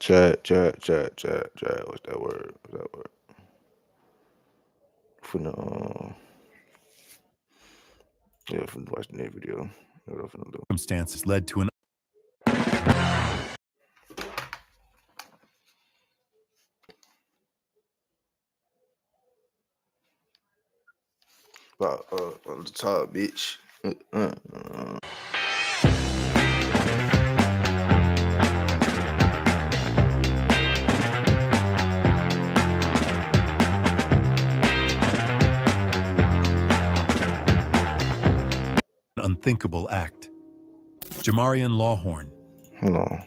Chat. What's that word? What's that word? Finna, yeah, finna watch the next video. What I'm finna do? Circumstances led to an On the top, bitch. unthinkable act. Jamarian Lawhorn. Hold on.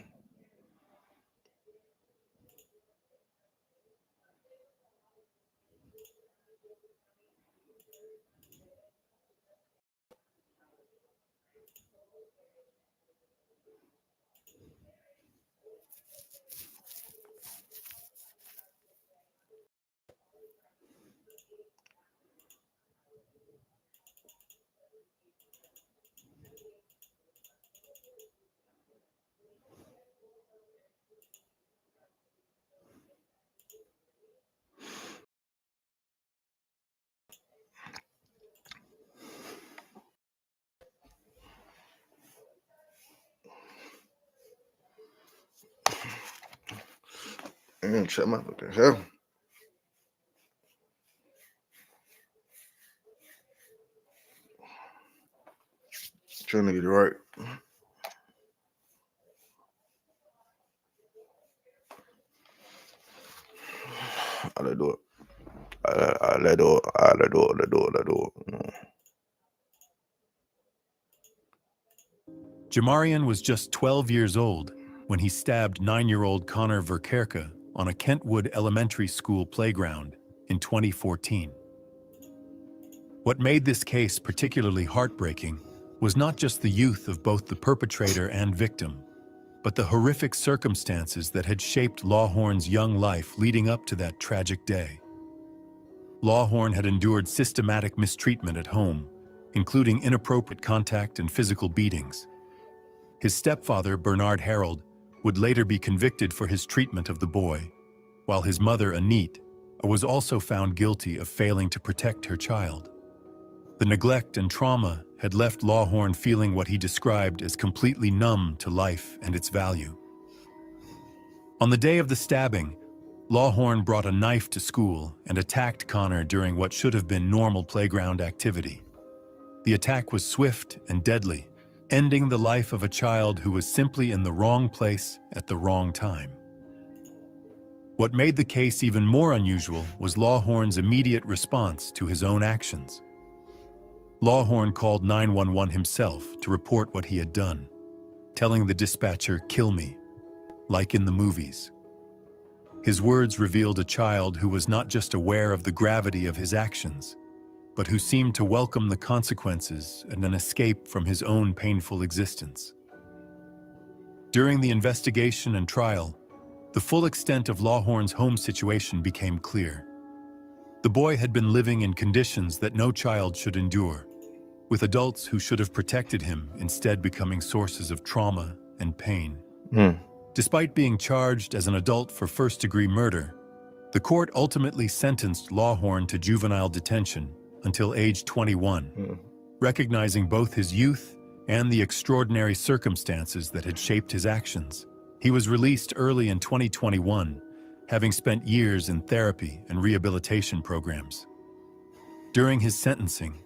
Shut my fucking hell. Trying to get it right. Let's do it. Let's do it. Jamarian was just 12 years old when he stabbed 9-year-old Connor Verkerke on a Kentwood Elementary School playground in 2014. What made this case particularly heartbreaking was not just the youth of both the perpetrator and victim, but the horrific circumstances that had shaped Lawhorn's young life leading up to that tragic day. Lawhorn had endured systematic mistreatment at home, including inappropriate contact and physical beatings. His stepfather, Bernard Harold, would later be convicted for his treatment of the boy, while his mother, Anit, was also found guilty of failing to protect her child. The neglect and trauma had left Lawhorn feeling what he described as completely numb to life and its value. On the day of the stabbing, Lawhorn brought a knife to school and attacked Connor during what should have been normal playground activity. The attack was swift and deadly, ending the life of a child who was simply in the wrong place at the wrong time. What made the case even more unusual was Lawhorn's immediate response to his own actions. Lawhorn called 911 himself to report what he had done, telling the dispatcher, "Kill me," like in the movies. His words revealed a child who was not just aware of the gravity of his actions, but who seemed to welcome the consequences and an escape from his own painful existence. During the investigation and trial, the full extent of Lawhorn's home situation became clear. The boy had been living in conditions that no child should endure, with adults who should have protected him instead becoming sources of trauma and pain. Despite being charged as an adult for first-degree murder, the court ultimately sentenced Lawhorn to juvenile detention until age 21, recognizing both his youth and the extraordinary circumstances that had shaped his actions. He was released early in 2021, having spent years in therapy and rehabilitation programs. During his sentencing,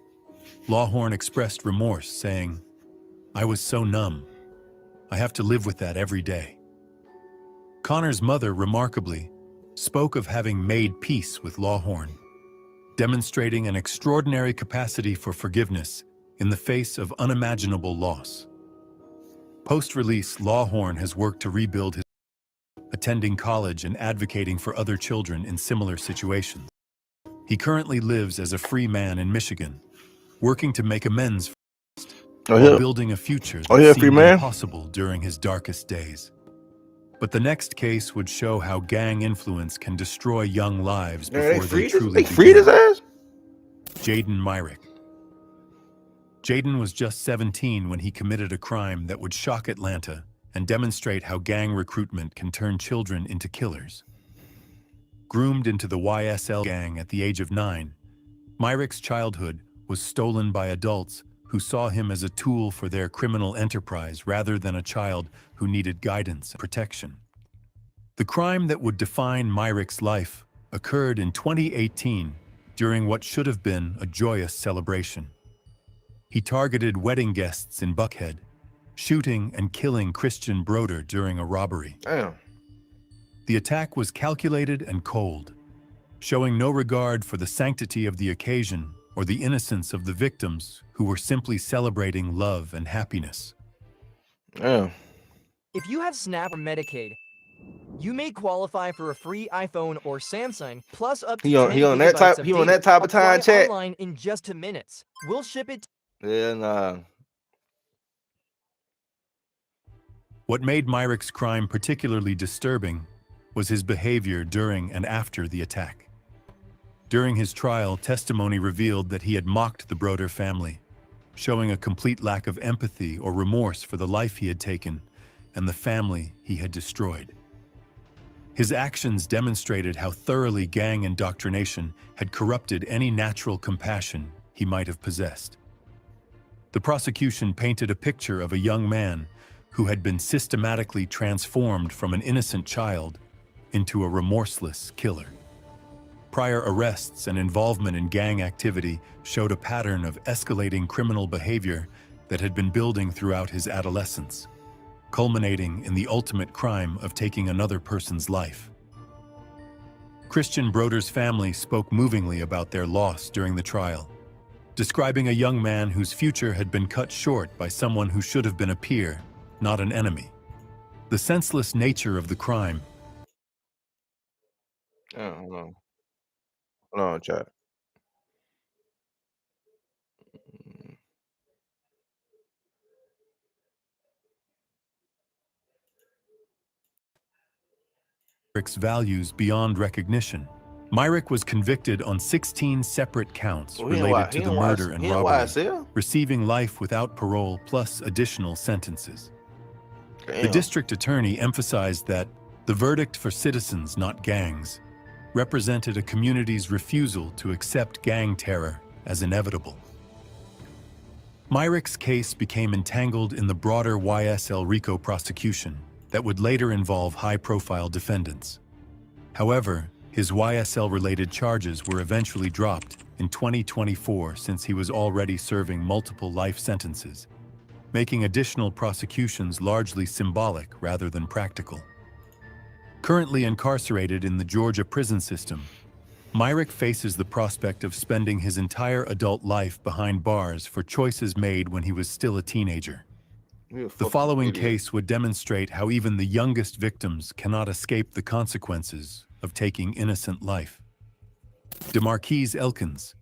Lawhorn expressed remorse, saying, "I was so numb. I have to live with that every day." Connor's mother, remarkably, spoke of having made peace with Lawhorn, demonstrating an extraordinary capacity for forgiveness in the face of unimaginable loss. Post-release, Lawhorn has worked to rebuild his life, attending college and advocating for other children in similar situations. He currently lives as a free man in Michigan, working to make amends for his past, while building a future that seemed impossible during his darkest days. But the next case would show how gang influence can destroy young lives before they truly freed his ass? Jaden Myrick. Jaden was just 17 when he committed a crime that would shock Atlanta and demonstrate how gang recruitment can turn children into killers. Groomed into the YSL gang at the age of 9, Myric's childhood was stolen by adults who saw him as a tool for their criminal enterprise rather than a child who needed guidance and protection. The crime that would define Myric's life occurred in 2018 during what should have been a joyous celebration. He targeted wedding guests in Buckhead, shooting and killing Christian Broder during a robbery. Damn. The attack was calculated and cold, showing no regard for the sanctity of the occasion or the innocence of the victims who were simply celebrating love and happiness. Damn. If you have SNAP or Medicaid, you may qualify for a free iPhone or Samsung plus up to He on 10 that type gigabytes of he on data. that type of Apply time, chat. online in just 2 minutes. We'll ship it. Yeah, nah. What made Myric's crime particularly disturbing was his behavior during and after the attack. During his trial, testimony revealed that he had mocked the Broder family, showing a complete lack of empathy or remorse for the life he had taken and the family he had destroyed. His actions demonstrated how thoroughly gang indoctrination had corrupted any natural compassion he might have possessed. The prosecution painted a picture of a young man who had been systematically transformed from an innocent child into a remorseless killer. Prior arrests and involvement in gang activity showed a pattern of escalating criminal behavior that had been building throughout his adolescence, culminating in the ultimate crime of taking another person's life. Christian Broder's family spoke movingly about their loss during the trial, describing a young man whose future had been cut short by someone who should have been a peer, not an enemy. The senseless nature of the crime. Oh, hold on. Hold on, chat. Myric's values beyond recognition. Myrick was convicted on 16 separate counts related to the murder and robbery, receiving life without parole plus additional sentences. Damn. The district attorney emphasized that the verdict for citizens, not gangs, represented a community's refusal to accept gang terror as inevitable. Myrick's case became entangled in the broader YSL RICO prosecution that would later involve high-profile defendants. However, his YSL-related charges were eventually dropped in 2024 since he was already serving multiple life sentences, making additional prosecutions largely symbolic rather than practical. Currently incarcerated in the Georgia prison system, Myrick faces the prospect of spending his entire adult life behind bars for choices made when he was still a teenager. The following case would demonstrate how even the youngest victims cannot escape the consequences of taking innocent life. DeMarquise Elkins.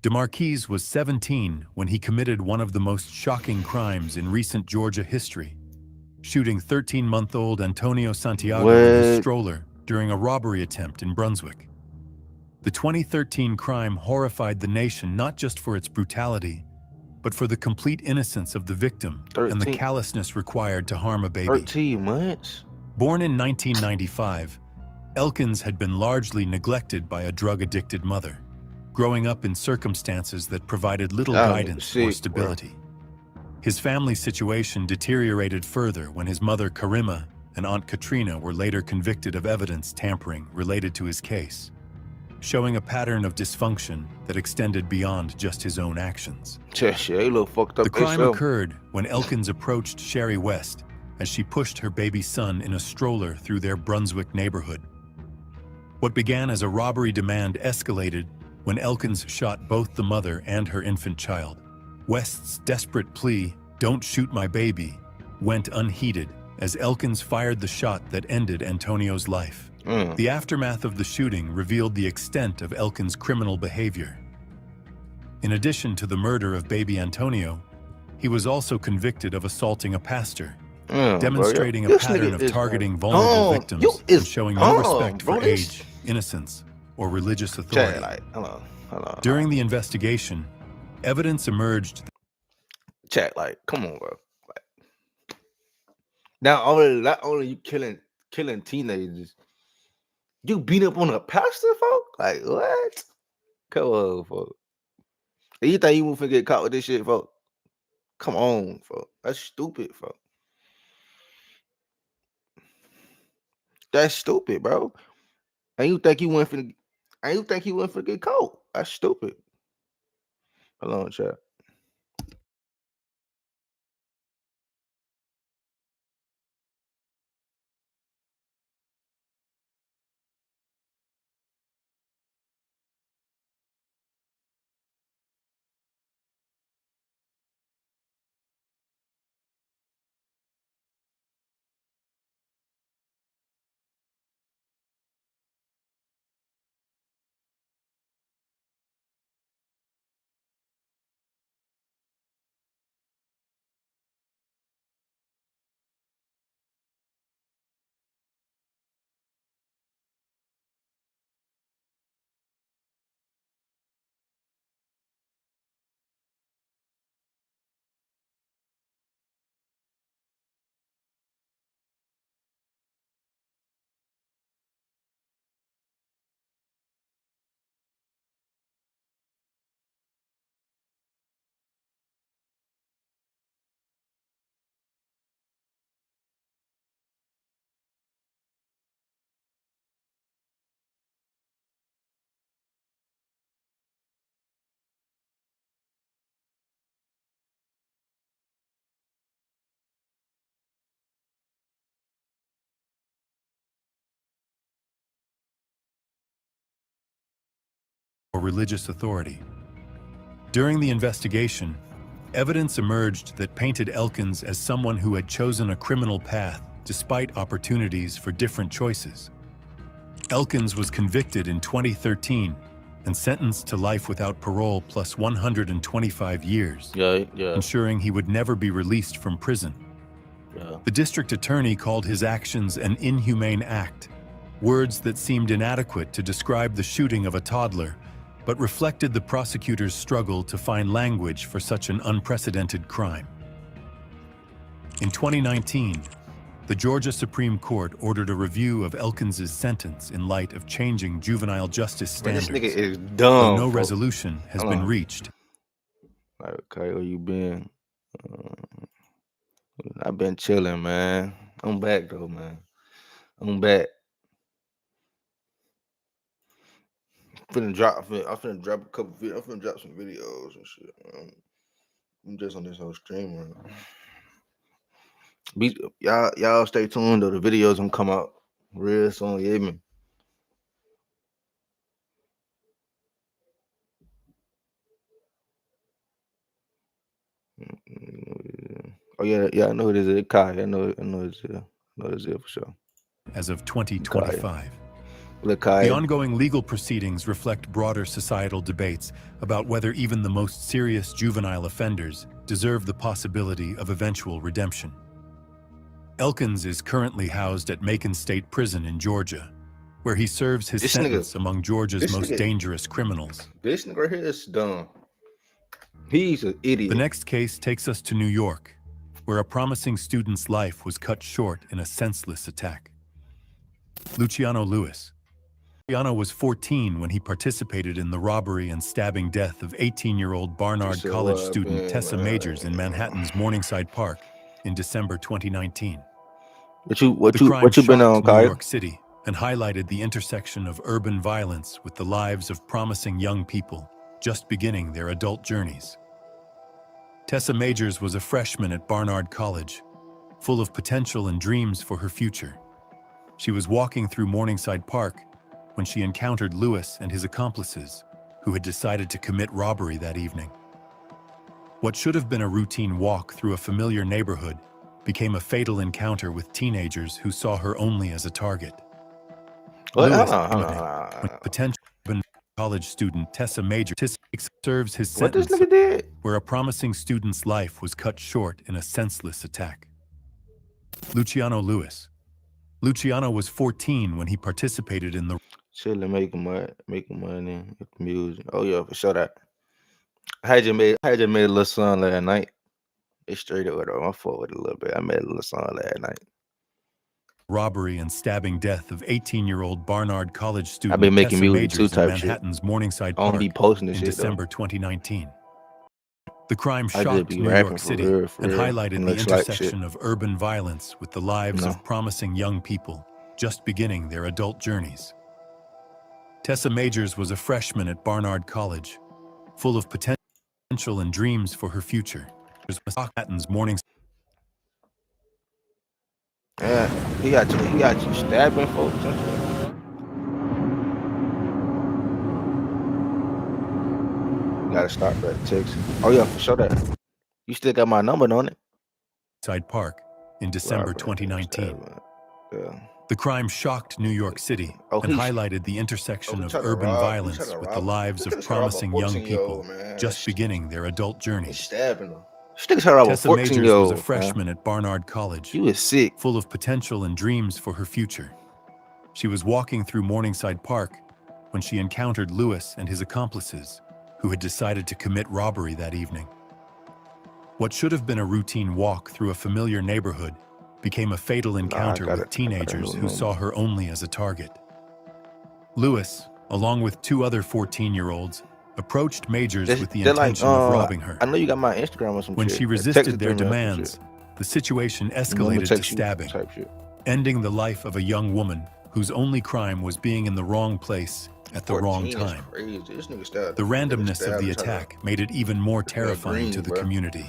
DeMarquise was 17 when he committed one of the most shocking crimes in recent Georgia history, shooting 13-month-old Antonio Santiago with a stroller during a robbery attempt in Brunswick. The 2013 crime horrified the nation not just for its brutality, but for the complete innocence of the victim and the callousness required to harm a baby. 13 months? Born in 1995, Elkins had been largely neglected by a drug-addicted mother, growing up in circumstances that provided little guidance or stability. His family situation deteriorated further when his mother Karima and Aunt Katrina were later convicted of evidence tampering related to his case, showing a pattern of dysfunction that extended beyond just his own actions. The crime occurred when Elkins approached Sherry West as she pushed her baby son in a stroller through their Brunswick neighborhood. What began as a robbery demand escalated when Elkins shot both the mother and her infant child. West's desperate plea, "Don't shoot my baby," went unheeded as Elkins fired the shot that ended Antonio's life. The aftermath of the shooting revealed the extent of Elkins' criminal behavior. In addition to the murder of baby Antonio, he was also convicted of assaulting a pastor, demonstrating a pattern of targeting vulnerable victims and showing no respect for age, innocence, or religious authority. During the investigation, evidence emerged. Chat, like, come on, bro. Not only you killing teenagers, you beat up on a pastor, folk. Like what? Come on, folk. You think you won't get caught with this shit, folk? Come on, folk. That's stupid, folk. That's stupid, bro. And you think you went for get caught? That's stupid. Hold on, chat. Or religious authority. During the investigation, evidence emerged that painted Elkins as someone who had chosen a criminal path despite opportunities for different choices. Elkins was convicted in 2013 and sentenced to life without parole plus 125 years, ensuring he would never be released from prison. The district attorney called his actions an inhumane act, words that seemed inadequate to describe the shooting of a toddler, but reflected the prosecutor's struggle to find language for such an unprecedented crime. In 2019, the Georgia Supreme Court ordered a review of Elkins' sentence in light of changing juvenile justice standards. This nigga is dumb. Though no resolution has been reached. Okay, where you been? I've been chilling, man. I'm back though, man. I'm back. I'm finna drop a couple videos. I'm finna drop some videos and shit. I'm just on this whole stream right now. Y'all stay tuned though. The videos gonna come out real soon. You hear me? Oh yeah, I know who this is. Kai. I know this is for sure. As of 2025. Kai. The ongoing legal proceedings reflect broader societal debates about whether even the most serious juvenile offenders deserve the possibility of eventual redemption. Elkins is currently housed at Macon State Prison in Georgia, where he serves his sentence among Georgia's most dangerous criminals. This nigga here is dumb. He's an idiot. The next case takes us to New York, where a promising student's life was cut short in a senseless attack. Luciano Lewis. Luciano was 14 when he participated in the robbery and stabbing death of 18-year-old Barnard College student Tessa Majors in Manhattan's Morningside Park in December 2019. What you been on, Kai? New York City and highlighted the intersection of urban violence with the lives of promising young people just beginning their adult journeys. Tessa Majors was a freshman at Barnard College, full of potential and dreams for her future. She was walking through Morningside Park when she encountered Lewis and his accomplices, who had decided to commit robbery that evening. What should have been a routine walk through a familiar neighborhood became a fatal encounter with teenagers who saw her only as a target. Lewis, potential college student Tessa Majors, serves his sentence where a promising student's life was cut short in a senseless attack. Luciano Lewis. Luciano was 14 when he participated in the chilling, making money, with music. Oh yeah, for sure that. I just made a little song last night. It's straight up with my fault with a little bit. I made a little song last night. robbery and stabbing death of 18-year-old Barnard College I've student been making Tessa music too, Majors in type shit. Manhattan's Morningside I don't Park be posting this in shit December 2019. The crime I just shocked be New rapping York for City real, for and real. highlighted And the looks like shit. intersection of urban violence with the lives No. of promising young people just beginning their adult journeys. Tessa Majors was a freshman at Barnard College, full of potential and dreams for her future. Manhattan's Morningside. Yeah, he got you stabbing folks and shit. Gotta start that text. Oh yeah, for sure that. You still got my number, don't it? Park in December Robert, 2019. Yeah. The crime shocked New York City and highlighted the intersection of urban violence with the lives of promising young people just beginning their adult journeys. Stabbing them. Tessa Majors was a freshman at Barnard College. She was sick. Full of potential and dreams for her future. She was walking through Morningside Park when she encountered Lewis and his accomplices, who had decided to commit robbery that evening. What should have been a routine walk through a familiar neighborhood became a fatal encounter with teenagers who saw her only as a target. Lewis, along with two other 14-year-olds, approached Majors with the intention of robbing her. I know you got my Instagram or some When shit. she resisted their demands, the situation escalated to stabbing, ending the life of a young woman whose only crime was being in the wrong place at the wrong time. The randomness of the attack made it even more terrifying to the community.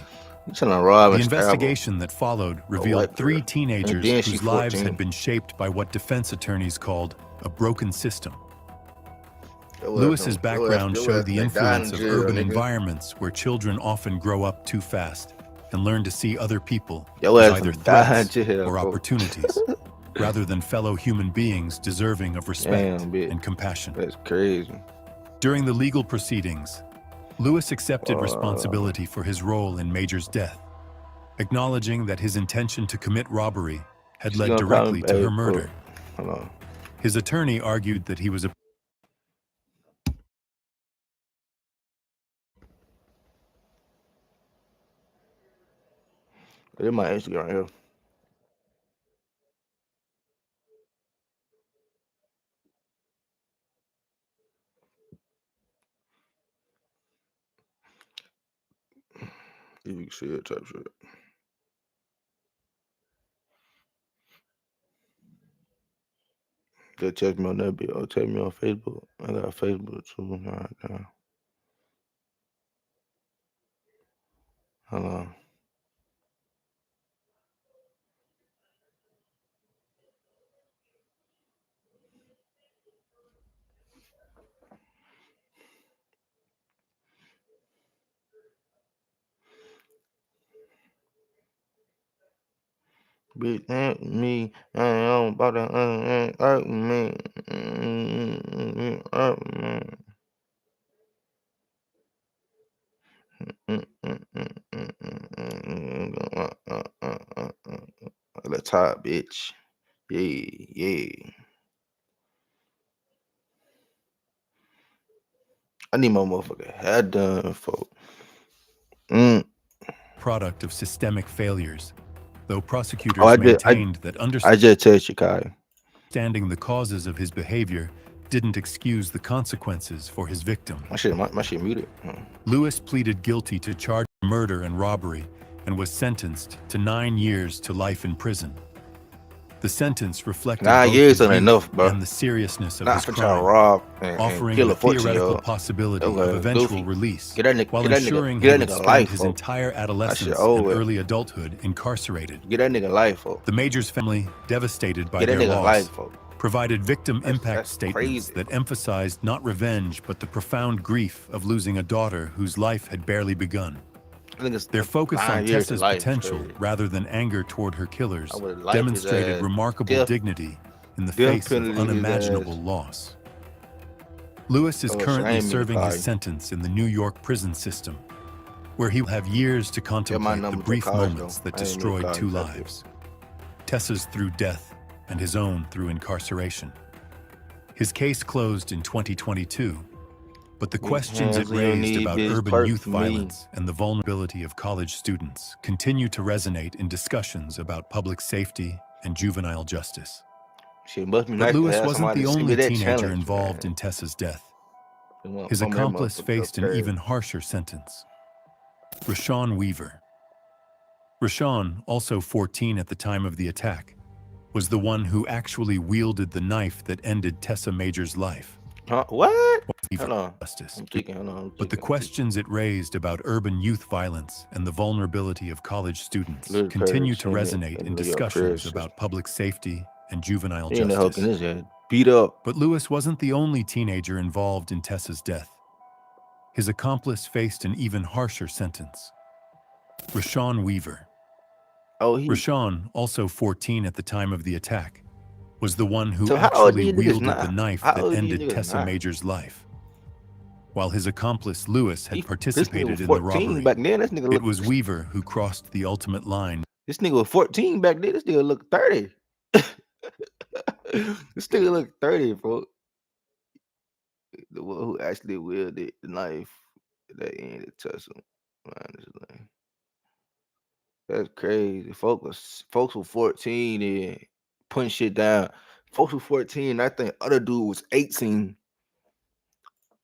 The investigation that followed revealed 3 teenagers whose lives had been shaped by what defense attorneys called a broken system. Lewis's background showed the influence of urban environments where children often grow up too fast and learn to see other people as either threats or opportunities, rather than fellow human beings deserving of respect and compassion. That's crazy. During the legal proceedings, Lewis accepted responsibility for his role in Major's death, acknowledging that his intention to commit robbery had led directly to her murder. His attorney argued that he was a Look at my Instagram here. You can see it type shit. Just check me on that bit or check me on Facebook. I got Facebook too. Right now. Hold on. Bitch, me, I don't about to me. The top, bitch. Yeah. I need my motherfucking head done, folks. Product of systemic failures, though prosecutors maintained that I just text you, Kai. Understanding the causes of his behavior didn't excuse the consequences for his victim. My shit muted. Lewis pleaded guilty to charge of murder and robbery and was sentenced to 9 years to life in prison. The sentence reflected 9 years ain't enough, bro. And the seriousness of Not his for crime, trying to rob offering kill the a 14-year-old. theoretical possibility of eventual release, Get that nigga, while get that ensuring nigga, he get that would nigga spend life, his folks. entire adolescence over and with. early adulthood incarcerated. Get that nigga life, folks. The Majors family, devastated by Get that their nigga loss, life, folks. provided victim impact that's statements crazy. that emphasized not revenge but the profound grief of losing a daughter whose life had barely begun. Their focus on Tessa's potential rather than anger toward her killers I would've liked his demonstrated ass. remarkable Death- dignity in the death face of penalty his unimaginable ass. loss. Lewis is Oh, currently shame me, serving his Kai. sentence in the New York prison system, where he will have years to contemplate the number to brief Kai, moments though. that I ain't destroyed no Kai, 2 fuck it. lives. Tessa's through death and his own through incarceration. His case closed in 2022, but the questions it hands on your raised knee, about bitch, urban twerk youth for me. violence and the vulnerability of college students continue to resonate in discussions about public safety and juvenile justice. Shit must be But nice to Lewis have wasn't somebody the send me only that teenager challenge, involved man. in Tessa's death. They want His some of that accomplice motherfucker faced an crazy. even harsher sentence. Rashawn Weaver. Rashawn, also 14 at the time of the attack, was the one who actually wielded the knife that ended Tessa Major's life. Huh? What? Weaver Hold on. justice. I'm thinking. Hold on. I'm But the thinking. questions it raised about urban youth violence and the vulnerability of college students Little continue to Paris, resonate in and Leo discussions Paris. about public safety and juvenile He in the hook in justice. his head. Beat up. But Lewis wasn't the only teenager involved in Tessa's death. His accomplice faced an even harsher sentence. Rashawn Weaver. Oh, he. Rashawn, also 14 at the time of the attack, was the one who So how old actually these niggas wielded now? the knife How that old these ended niggas Tessa now? Major's life. While his accomplice Lewis had This nigga participated was in the 14 robbery, back then. This nigga it look. was Weaver who crossed the ultimate line. This nigga was 14 back then. This nigga look 30. This nigga look 30, bro. The one who actually wielded the knife that ended Tessa. Man, this is that's crazy. Folks were 14 and putting shit down. Folks were 14. I think other dude was 18.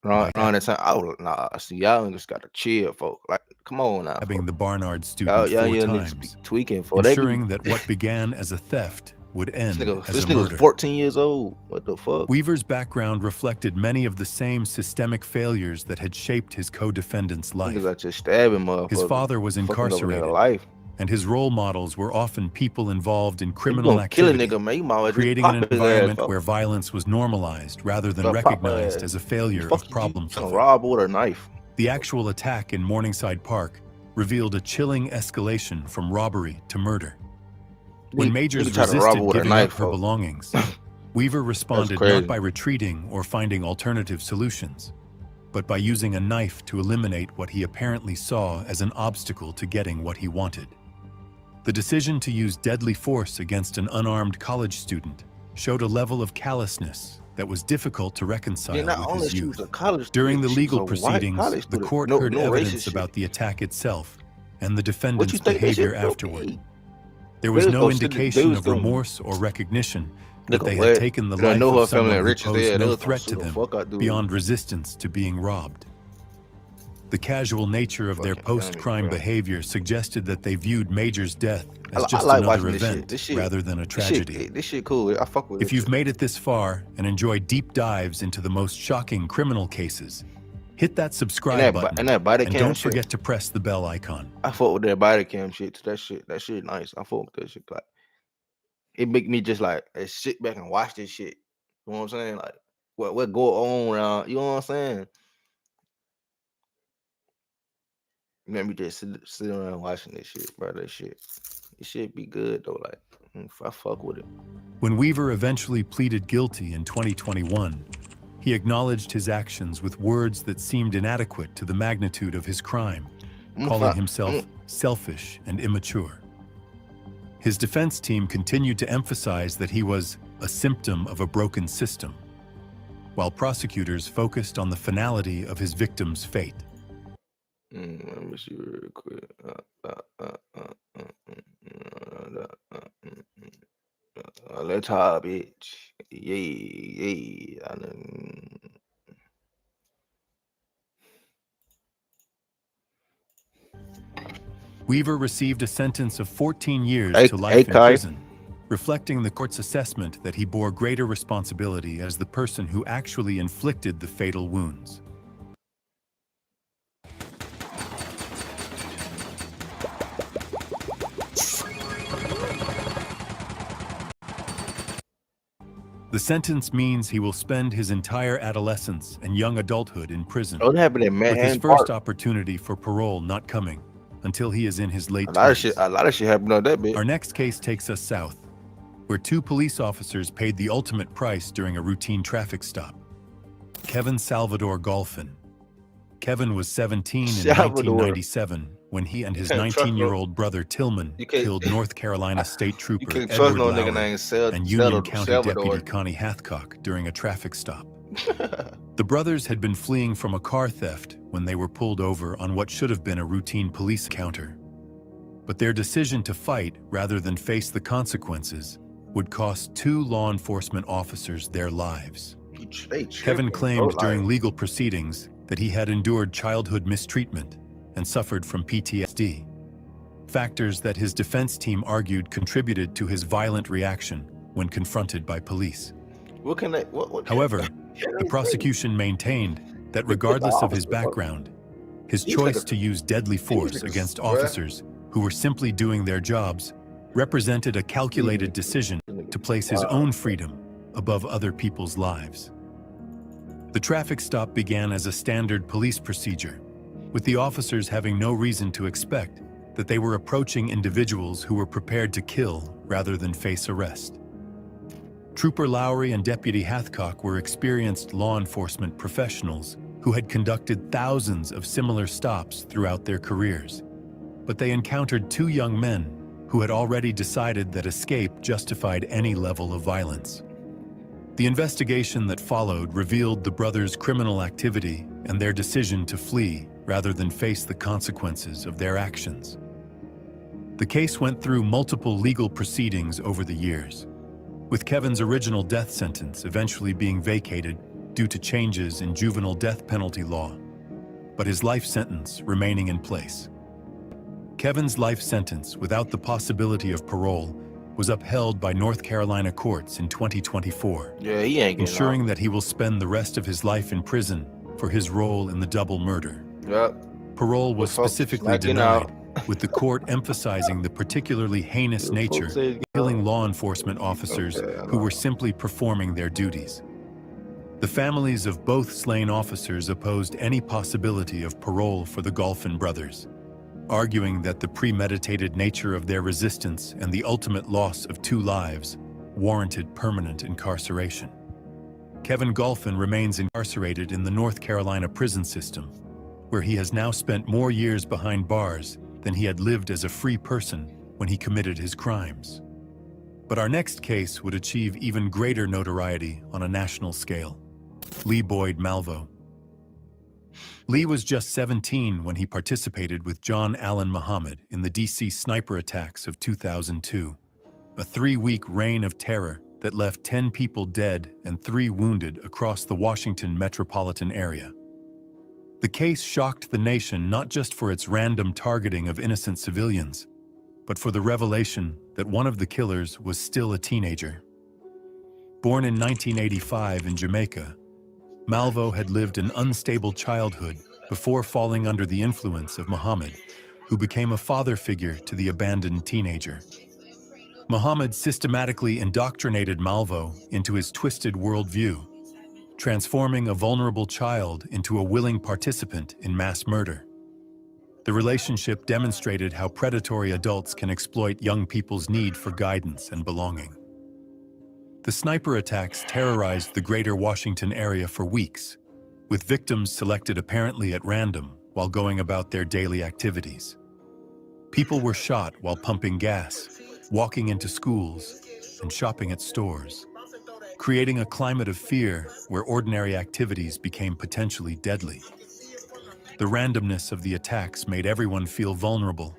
Around that time, I was nah. See, y'all just gotta chill, folks. Like, come on now. Stabbing the Barnard Y'all, student y'all 4 young niggas be times, tweaking for that. ensuring that what began as a theft would end as This a nigga was murder. 14 years old. What the fuck? Weaver's background reflected many of the same systemic failures that had shaped his co-defendant's life. Niggas out just stabbing motherfuckers. His father was fucking over their incarcerated, life. and his role models were often people involved in You criminal gonna kill a activity, nigga, man. You might as well creating pop an his ass, environment fuck. where violence was normalized rather than Fuck, pop recognized ass. as a failure Fuck of you, problem you gonna solving. rob with a knife. The actual attack in Morningside Park revealed a chilling escalation from robbery to murder. When Nigga Majors try to rob resisted with a giving knife, up her folks. belongings, Weaver responded crazy. not by retreating or finding alternative solutions, but by using a knife to eliminate what he apparently saw as an obstacle to getting what he wanted. The decision to use deadly force against an unarmed college student showed a level of callousness that was difficult to reconcile Yeah, not with only his she was youth. a college During student, the she legal was a white proceedings, college the student. court No heard racist evidence shit. about the attack itself and the What defendant's you think that behavior shit gonna afterward. be? There was They was no gonna send it- they indication was of gonna- remorse or recognition that Nigga, they what? had taken the They don't life know her of someone family who rich as hell. posed They no was gonna threat sue to the them fuck out dude. beyond resistance to being robbed. The casual nature of their Fucking family, post-crime bro. behavior suggested that they viewed Major's death as I just like another watching this shit. event This shit- rather than a tragedy. This shit cool. I fuck with it. If you've made it this far and enjoy deep dives into the most shocking criminal cases, hit that subscribe button and that body and cam don't shit. forget to press the bell icon. I fuck with that body cam shit. That shit nice. I fuck with that shit. Like, it make me just like sit back and watch this shit. You know what I'm saying? Like, what go on around? You know what I'm saying? Let me just sit around watching this shit, bro. This shit be good though. Like, I fuck with it. When Weaver eventually pleaded guilty in 2021, he acknowledged his actions with words that seemed inadequate to the magnitude of his crime, calling himself selfish and immature. His defense team continued to emphasize that he was a symptom of a broken system, while prosecutors focused on the finality of his victim's fate. Let me see real quick. Let's hop, bitch. Yeah. Weaver received a sentence of 14 years Hey, to life in Kai. prison, reflecting the court's assessment that he bore greater responsibility as the person who actually inflicted the fatal wounds. The sentence means he will spend his entire adolescence and young adulthood in prison, What happened at with his Manhattan first Park? opportunity for parole not coming until he is in his late A lot of 20s. shit. A lot of shit happened on that bitch. Our next case takes us south, where 2 police officers paid the ultimate price during a routine traffic stop. Kevin Salvador Golphin. Kevin was 17 in Salvador. 1997 when he and his Can't trust no- 19-year-old brother Tillman You can't- killed North Carolina State You Trooper can't trust Edward no nigga Lowry named and Union County Salvador. Deputy Connie Hathcock during a traffic stop. The brothers had been fleeing from a car theft when they were pulled over on what should have been a routine police encounter. But their decision to fight rather than face the consequences would cost 2 law enforcement officers their lives. They Kevin tripping, claimed bro, during like, legal proceedings that he had endured childhood mistreatment and suffered from PTSD. Factors that his defense team argued contributed to his violent reaction when confronted by police. what can they? What However, can the they say? prosecution maintained that They put the regardless of his officer, bro. background, his He's like choice a- to use deadly force like a against bruh. officers who were simply doing their jobs represented a calculated decision to place his own freedom above other people's lives. The traffic stop began as a standard police procedure, with the officers having no reason to expect that they were approaching individuals who were prepared to kill rather than face arrest. Trooper Lowry and Deputy Hathcock were experienced law enforcement professionals who had conducted thousands of similar stops throughout their careers. But they encountered 2 young men who had already decided that escape justified any level of violence. The investigation that followed revealed the brothers' criminal activity and their decision to flee rather than face the consequences of their actions. The case went through multiple legal proceedings over the years, with Kevin's original death sentence eventually being vacated due to changes in juvenile death penalty law, but his life sentence remaining in place. Kevin's life sentence, without the possibility of parole, was upheld by North Carolina courts in 2024, Yeah, he ain't getting ensuring that he will spend the rest of his life in prison for his role in the double murder. Yep. Parole was Folks specifically not getting denied, out. with the court emphasizing the particularly heinous Folks nature say, of killing law enforcement officers Okay, I who know. were simply performing their duties. The families of both slain officers opposed any possibility of parole for the Golphin brothers, arguing that the premeditated nature of their resistance and the ultimate loss of 2 lives warranted permanent incarceration. Kevin Golphin remains incarcerated in the North Carolina prison system, where he has now spent more years behind bars than he had lived as a free person when he committed his crimes. But our next case would achieve even greater notoriety on a national scale: Lee Boyd Malvo. Lee was just 17 when he participated with John Allen Muhammad in the DC sniper attacks of 2002, a 3-week reign of terror that left 10 people dead and 3 wounded across the Washington metropolitan area. The case shocked the nation not just for its random targeting of innocent civilians, but for the revelation that one of the killers was still a teenager. Born in 1985 in Jamaica, Malvo had lived an unstable childhood before falling under the influence of Muhammad, who became a father figure to the abandoned teenager. Muhammad systematically indoctrinated Malvo into his twisted worldview, transforming a vulnerable child into a willing participant in mass murder. The relationship demonstrated how predatory adults can exploit young people's need for guidance and belonging. The sniper attacks terrorized the greater Washington area for weeks, with victims selected apparently at random while going about their daily activities. People were shot while pumping gas, walking into schools, and shopping at stores, creating a climate of fear where ordinary activities became potentially deadly. The randomness of the attacks made everyone feel vulnerable,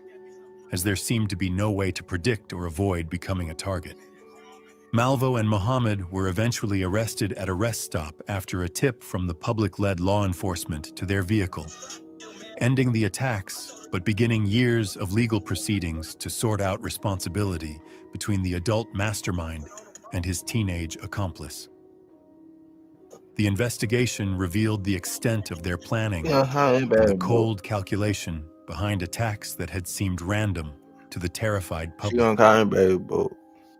as there seemed to be no way to predict or avoid becoming a target. Malvo and Muhammad were eventually arrested at a rest stop after a tip from the public-led law enforcement to their vehicle, ending the attacks but beginning years of legal proceedings to sort out responsibility between the adult mastermind and his teenage accomplice. The investigation revealed the extent of their planning and the cold calculation behind attacks that had seemed random to the terrified She public. gonna call him baby boo.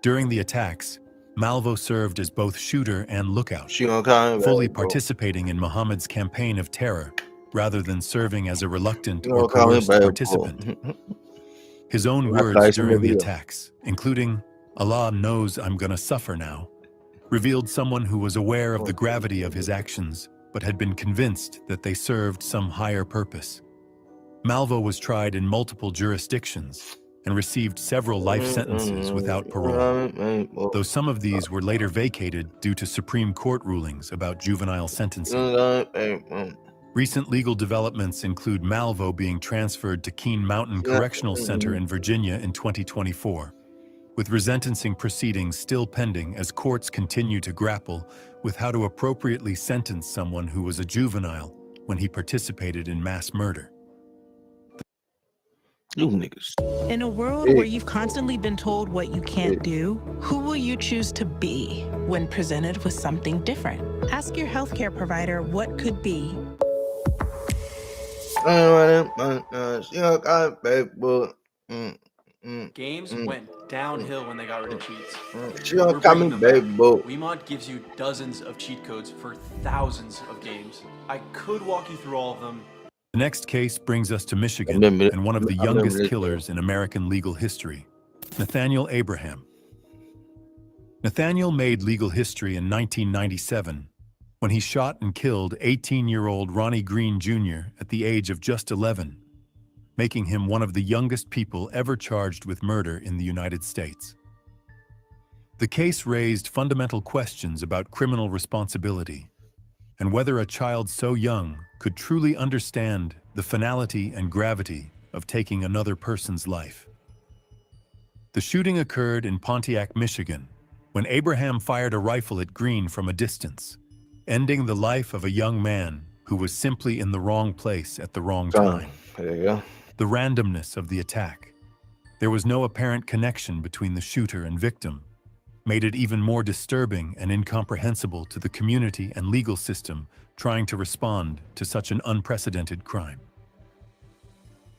During the attacks, Malvo served as both shooter and lookout, She gonna call him fully baby boo. participating in Muhammad's campaign of terror rather than serving as a reluctant She or gonna call him coerced baby participant. boo. His own Like words Tyson during the Reveal. attacks, including, "Allah knows I'm gonna suffer now," revealed someone who was aware of the gravity of his actions, but had been convinced that they served some higher purpose. Malvo was tried in multiple jurisdictions and received several life sentences without parole, though some of these were later vacated due to Supreme Court rulings about juvenile sentencing. Recent legal developments include Malvo being transferred to Keene Mountain Correctional Center in Virginia in 2024, with resentencing proceedings still pending as courts continue to grapple with how to appropriately sentence someone who was a juvenile when he participated in mass murder. You niggas. In a world where you've constantly been told what you can't do, who will you choose to be when presented with something different? Ask your healthcare provider what could be. Games went downhill when they got rid of cheats. She don't call me baby boy. WeMod gives you dozens of cheat codes for thousands of games. I could walk you through all of them. The next case brings us to Michigan and one of the youngest killers in American legal history, Nathaniel Abraham. Nathaniel made legal history in 1997 when he shot and killed 18-year-old Ronnie Green Jr. at the age of just 11, making him one of the youngest people ever charged with murder in the United States. The case raised fundamental questions about criminal responsibility and whether a child so young could truly understand the finality and gravity of taking another person's life. The shooting occurred in Pontiac, Michigan, when Abraham fired a rifle at Green from a distance, ending the life of a young man who was simply in the wrong place at the wrong time. There you go. The randomness of the attack. There was no apparent connection between the shooter and victim, made it even more disturbing and incomprehensible to the community and legal system trying to respond to such an unprecedented crime.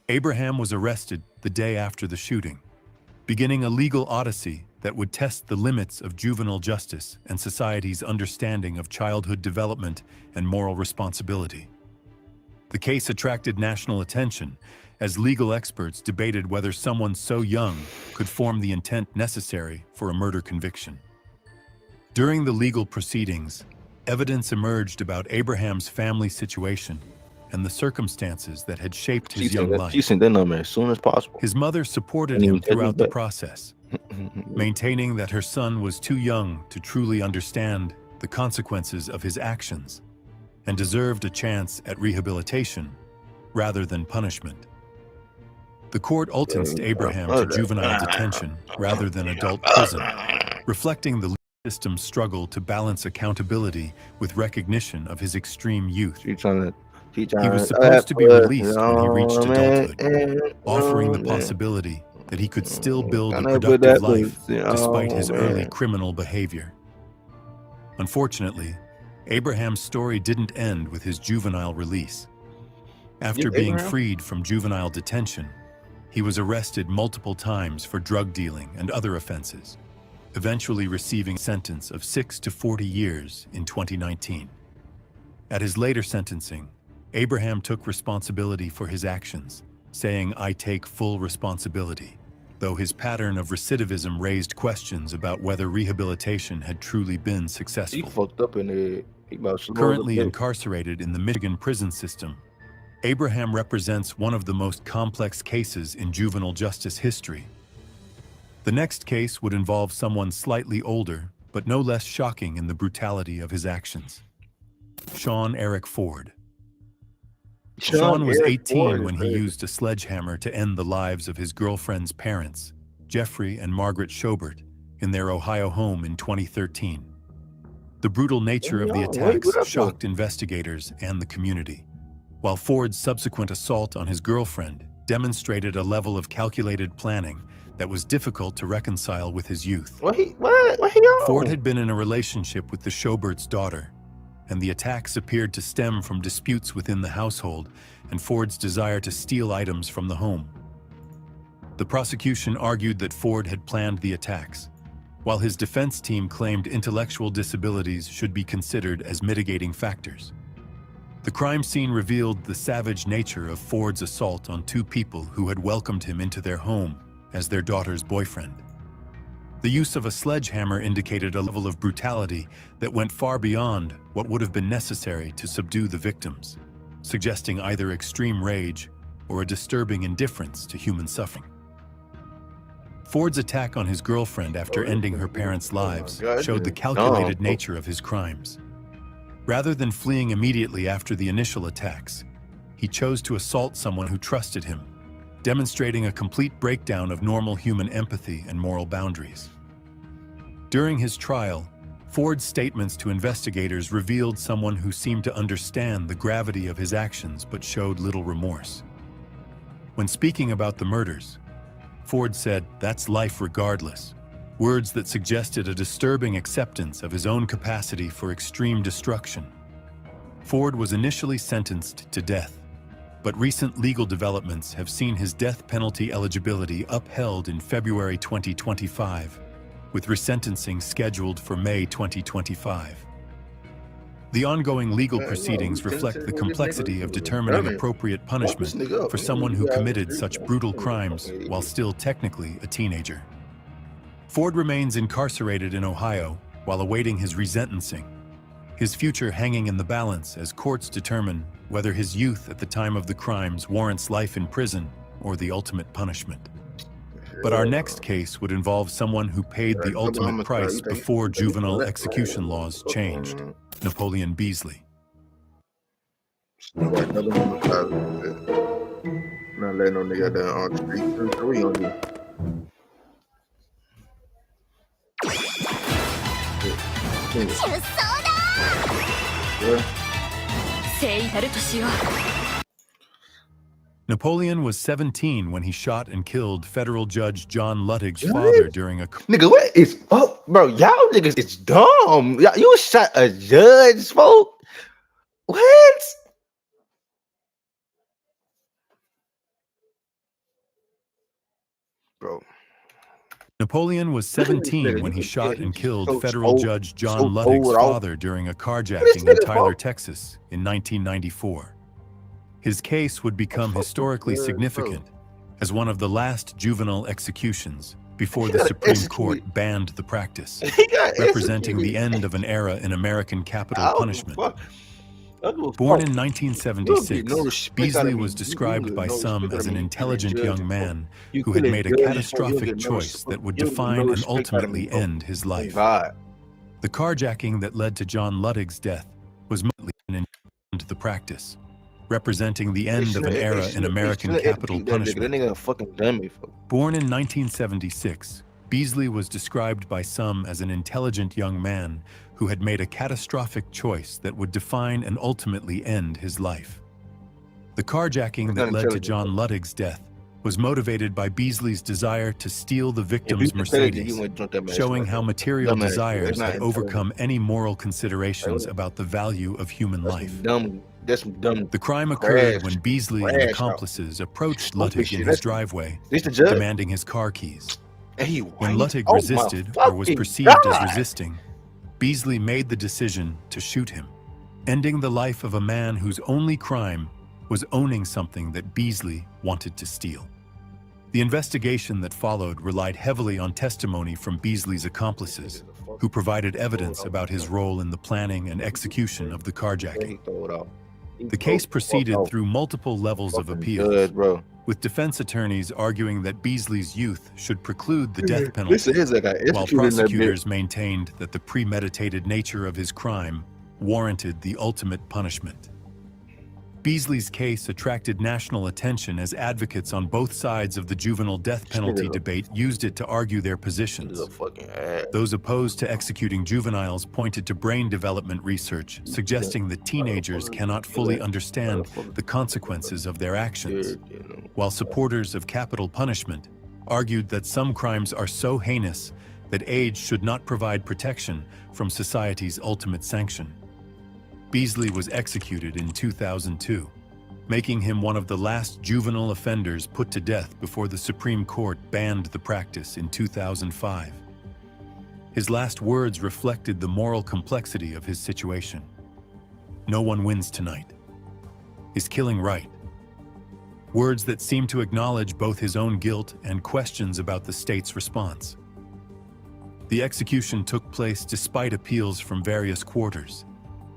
Abraham was arrested the day after the shooting, beginning a legal odyssey that would test the limits of juvenile justice and society's understanding of childhood development and moral responsibility. The case attracted national attention as legal experts debated whether someone so young could form the intent necessary for a murder conviction. During the legal proceedings, evidence emerged about Abraham's family situation and the circumstances that had shaped his young life. She sent that number as soon as possible. His mother supported him throughout the process, maintaining that her son was too young to truly understand the consequences of his actions and deserved a chance at rehabilitation rather than punishment. The court sentenced Abraham to juvenile detention rather than adult prison, reflecting the system's struggle to balance accountability with recognition of his extreme youth. He was supposed to be released when he reached adulthood, offering the possibility that he could still build a productive life despite his early criminal behavior. Unfortunately, Abraham's story didn't end with his juvenile release. After being freed from juvenile detention, he was arrested multiple times for drug dealing and other offenses, eventually receiving a sentence of 6 to 40 years in 2019. At his later sentencing, Abraham took responsibility for his actions, saying, "I take full responsibility," though his pattern of recidivism raised questions about whether rehabilitation had truly been He successful. fucked up in the. He about to Currently incarcerated in the Michigan prison system, Abraham represents one of the most complex cases in juvenile justice history. The next case would involve someone slightly older, but no less shocking in the brutality of his actions. Sean Eric Ford. Sean was 18 when he used a sledgehammer to end the lives of his girlfriend's parents, Jeffrey and Margaret Schobert, in their Ohio home in 2013. The brutal nature of the attacks shocked investigators and the community, while Ford's subsequent assault on his girlfriend demonstrated a level of calculated planning that was difficult to reconcile with his youth. What he on? Ford had been in a relationship with the Schobert's daughter, and the attacks appeared to stem from disputes within the household and Ford's desire to steal items from the home. The prosecution argued that Ford had planned the attacks, while his defense team claimed intellectual disabilities should be considered as mitigating factors. The crime scene revealed the savage nature of Ford's assault on two people who had welcomed him into their home as their daughter's boyfriend. The use of a sledgehammer indicated a level of brutality that went far beyond what would have been necessary to subdue the victims, suggesting either extreme rage or a disturbing indifference to human suffering. Ford's attack on his girlfriend after ending her parents' lives showed the calculated nature of his crimes. Rather than fleeing immediately after the initial attacks, he chose to assault someone who trusted him, demonstrating a complete breakdown of normal human empathy and moral boundaries. During his trial, Ford's statements to investigators revealed someone who seemed to understand the gravity of his actions but showed little remorse. When speaking about the murders, Ford said, "That's life regardless," words that suggested a disturbing acceptance of his own capacity for extreme destruction. Ford was initially sentenced to death, but recent legal developments have seen his death penalty eligibility upheld in February 2025, with resentencing scheduled for May 2025. The ongoing legal proceedings reflect the complexity of determining appropriate punishment for someone who committed such brutal crimes while still technically a teenager. Ford remains incarcerated in Ohio while awaiting his resentencing, his future hanging in the balance as courts determine whether his youth at the time of the crimes warrants life in prison or the ultimate punishment. But our next case would involve someone who paid the ultimate price before juvenile execution laws changed, Napoleon Beasley. Not letting no nigga down on the street. What we gonna do? Yeah. Napoleon was 17 when he shot and killed federal judge John Luttig's father during a... Nigga, what is up, bro? Y'all niggas is dumb. You shot a judge, folk? What? Bro. Napoleon was 17 when he shot and killed federal judge John Luttig's father during a carjacking in Tyler, Texas in 1994. His case would become historically significant as one of the last juvenile executions before the Supreme Court banned the practice, representing the end of an era in American capital punishment. Born in 1976, Beasley was described by some as an intelligent young man who had made a catastrophic choice that would define and ultimately end his life. The carjacking that led to John Luttig's death was merely an end to the practice, representing the end of an era in American capital punishment. Born in 1976, Beasley was described by some as an intelligent young man who had made a catastrophic choice that would define and ultimately end his life. The carjacking that led to John Luttig's death was motivated by Beasley's desire to steal the victim's Mercedes, showing how material desires had overcome any moral considerations about the value of human life. The crime occurred when Beasley and accomplices approached Luttig in his driveway, demanding his car keys. When Luttig resisted or was perceived as resisting, Beasley made the decision to shoot him, ending the life of a man whose only crime was owning something that Beasley wanted to steal. The investigation that followed relied heavily on testimony from Beasley's accomplices, who provided evidence about his role in the planning and execution of the carjacking. The case proceeded through multiple levels of appeals, with defense attorneys arguing that Beasley's youth should preclude the death penalty, while prosecutors maintained that the premeditated nature of his crime warranted the ultimate punishment. Beasley's case attracted national attention as advocates on both sides of the juvenile death penalty debate used it to argue their positions. Those opposed to executing juveniles pointed to brain development research suggesting that teenagers cannot fully understand the consequences of their actions, while supporters of capital punishment argued that some crimes are so heinous that age should not provide protection from society's ultimate sanction. Beasley was executed in 2002, making him one of the last juvenile offenders put to death before the Supreme Court banned the practice in 2005. His last words reflected the moral complexity of his situation. "No one wins tonight. Is killing right?" Words that seem to acknowledge both his own guilt and questions about the state's response. The execution took place despite appeals from various quarters,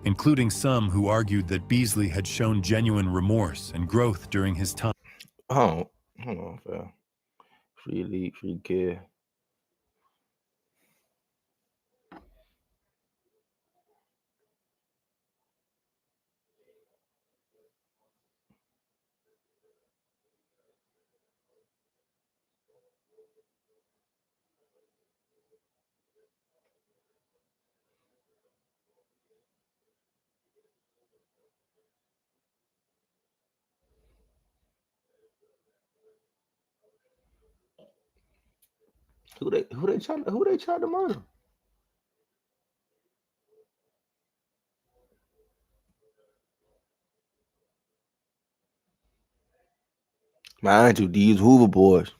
including some who argued that Beasley had shown genuine remorse and growth during his time. Oh, hold on, fam. Free elite, free kid. Who they tried to murder? Mind you, these Hoover boys.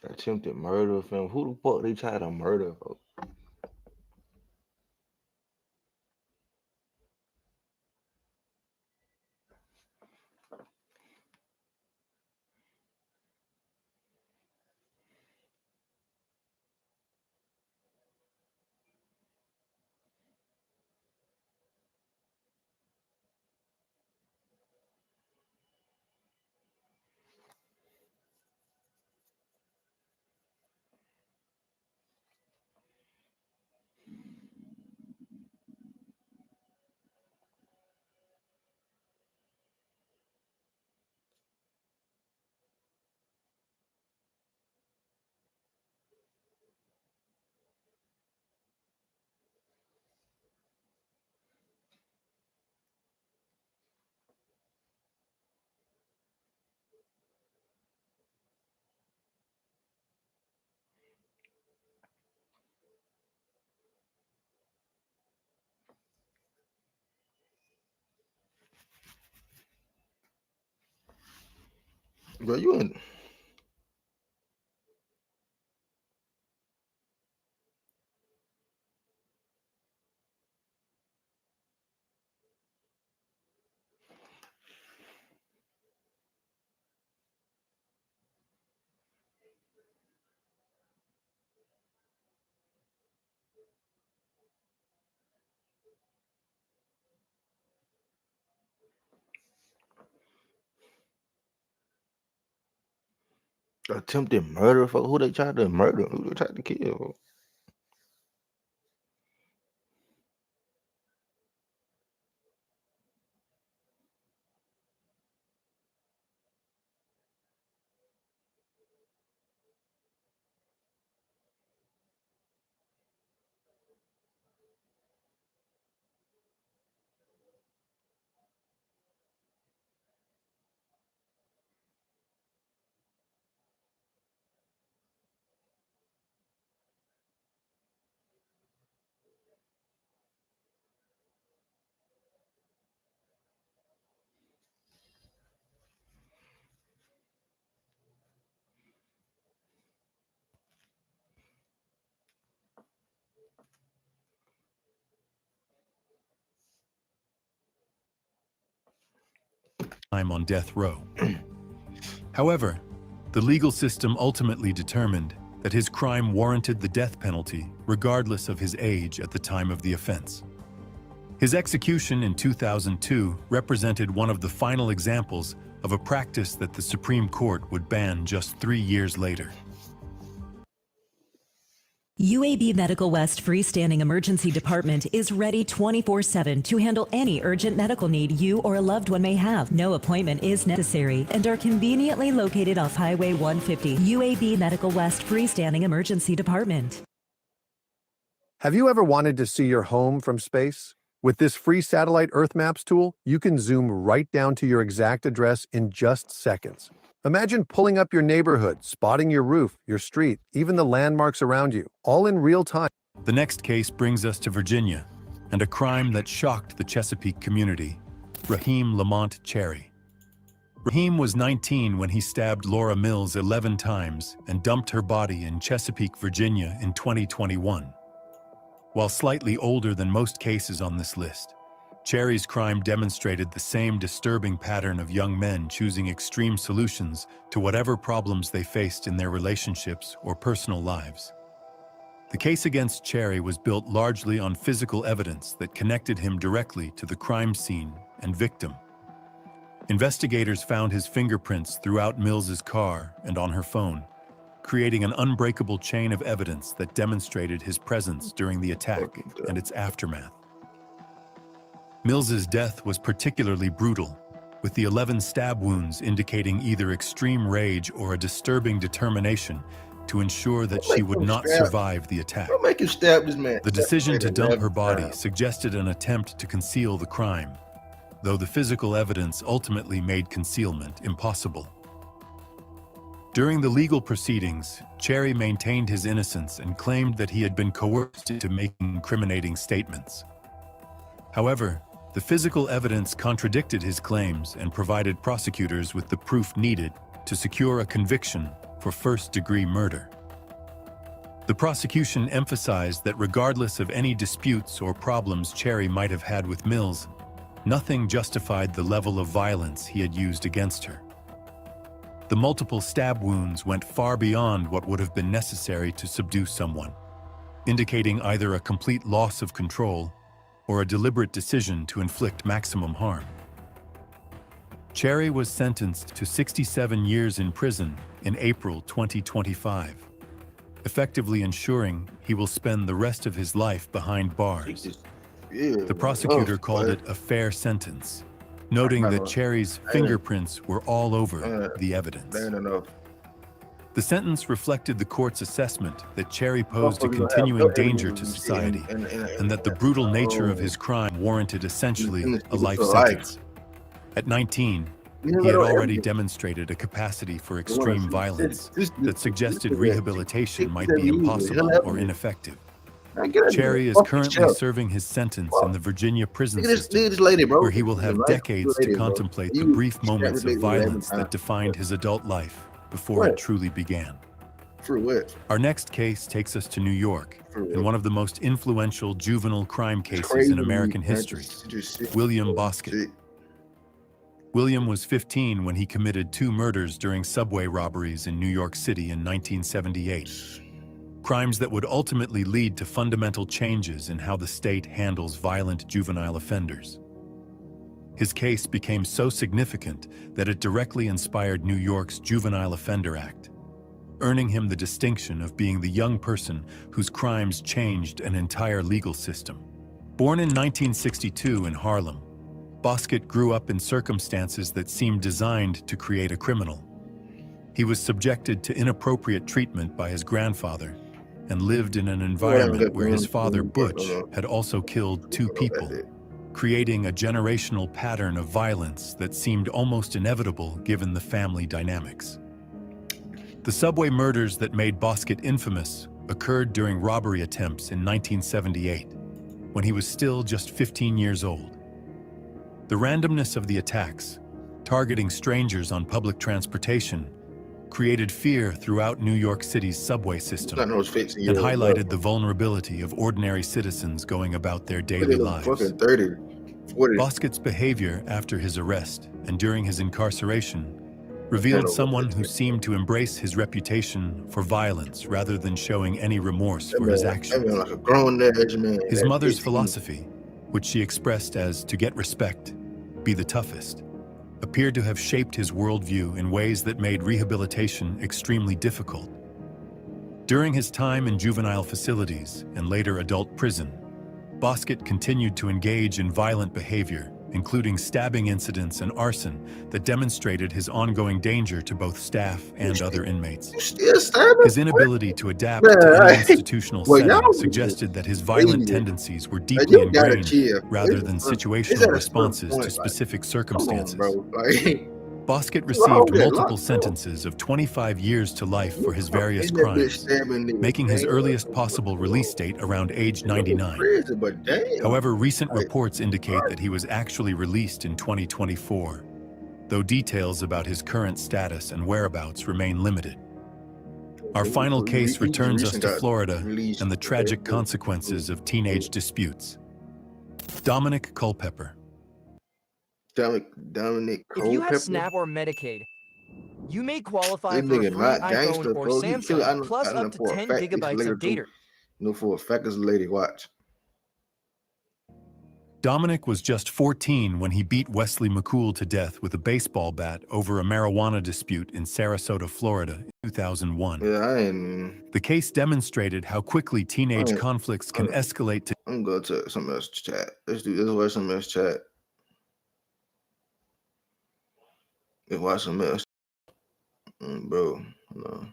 Attempted murder film. Who the fuck they tried to murder, bro? Bro, you in attempted murder for who they tried to murder? Who they tried to kill? Bro? Time on death row. However, the legal system ultimately determined that his crime warranted the death penalty, regardless of his age at the time of the offense. His execution in 2002 represented one of the final examples of a practice that the Supreme Court would ban just 3 years later. UAB Medical West Freestanding Emergency Department is ready 24/7 to handle any urgent medical need you or a loved one may have. No appointment is necessary and are conveniently located off Highway 150. UAB Medical West Freestanding Emergency Department. Have you ever wanted to see your home from space? With this free satellite Earth Maps tool, you can zoom right down to your exact address in just seconds. Imagine pulling up your neighborhood, spotting your roof, your street, even the landmarks around you, all in real time. The next case brings us to Virginia and a crime that shocked the Chesapeake community, Raheem Lamont Cherry. Raheem was 19 when he stabbed Laura Mills 11 times and dumped her body in Chesapeake, Virginia in 2021. While slightly older than most cases on this list, Cherry's crime demonstrated the same disturbing pattern of young men choosing extreme solutions to whatever problems they faced in their relationships or personal lives. The case against Cherry was built largely on physical evidence that connected him directly to the crime scene and victim. Investigators found his fingerprints throughout Mills's car and on her phone, creating an unbreakable chain of evidence that demonstrated his presence during the attack and its aftermath. Mills's death was particularly brutal, with the 11 stab wounds indicating either extreme rage or a disturbing determination to ensure that Don't she make would him not stab. survive the attack. Don't make you stab this man. The decision to dump her body 11 times. suggested an attempt to conceal the crime, though the physical evidence ultimately made concealment impossible. During the legal proceedings, Cherry maintained his innocence and claimed that he had been coerced into making incriminating statements. However, the physical evidence contradicted his claims and provided prosecutors with the proof needed to secure a conviction for first-degree murder. The prosecution emphasized that regardless of any disputes or problems Cherry might have had with Mills, nothing justified the level of violence he had used against her. The multiple stab wounds went far beyond what would have been necessary to subdue someone, indicating either a complete loss of control or a deliberate decision to inflict maximum harm. Cherry was sentenced to 67 years in prison in April 2025, effectively ensuring he will spend the rest of his life behind bars. The prosecutor called it a fair sentence, noting that Cherry's fingerprints were all over the evidence. The sentence reflected the court's assessment that Cherry posed a continuing danger to society and that the brutal nature of his crime warranted essentially a life sentence. At 19, he had already demonstrated a capacity for extreme violence that suggested rehabilitation might be impossible or ineffective. Cherry is currently serving his sentence in the Virginia prison system, where he will have decades to contemplate the brief moments of violence that defined his adult life before it truly began. Our next case takes us to New York, in one of the most influential juvenile crime cases in American history, William Boskett. William was 15 when he committed 2 murders during subway robberies in New York City in 1978. Crimes that would ultimately lead to fundamental changes in how the state handles violent juvenile offenders. His case became so significant that it directly inspired New York's Juvenile Offender Act, earning him the distinction of being the young person whose crimes changed an entire legal system. Born in 1962 in Harlem, Boskett grew up in circumstances that seemed designed to create a criminal. He was subjected to inappropriate treatment by his grandfather and lived in an environment where his father, Butch, had also killed 2 people, creating a generational pattern of violence that seemed almost inevitable given the family dynamics. The subway murders that made Boskett infamous occurred during robbery attempts in 1978, when he was still just 15 years old. The randomness of the attacks, targeting strangers on public transportation, created fear throughout New York City's subway system and highlighted the vulnerability of ordinary citizens going about their daily lives. Boskett's behavior after his arrest and during his incarceration revealed someone who seemed to embrace his reputation for violence rather than showing any remorse for his actions. His mother's philosophy, which she expressed as to get respect, be the toughest, appeared to have shaped his worldview in ways that made rehabilitation extremely difficult. During his time in juvenile facilities and later adult prison, Boskett continued to engage in violent behavior, including stabbing incidents and arson that demonstrated his ongoing danger to both staff and other inmates. His inability to adapt to any institutional setting suggested that his violent tendencies were deeply ingrained rather than situational responses to specific circumstances. Boskett received multiple sentences of 25 years to life for his various crimes, making his earliest possible release date around age 99. However, recent reports indicate that he was actually released in 2024, though details about his current status and whereabouts remain limited. Our final case returns us to Florida and the tragic consequences of teenage disputes. Dominic Culpepper. Dominic If you have Culpepper? SNAP or Medicaid, you may qualify This for a nigga free not iPhone gangster, or bro. He kill- I Samsung, know- plus I know up to for a 10 fact it's gigabytes later of too. data. No, for a fact, it's a lady. Watch. Dominic was just 14 when he beat Wesley McCool to death with a baseball bat over a marijuana dispute in Sarasota, Florida, in 2001. Yeah, I ain't. The case demonstrated how quickly teenage Alright. conflicts can escalate to I'm gonna go to something else chat. Let's watch something else chat. Let's watch something else. Bro, no.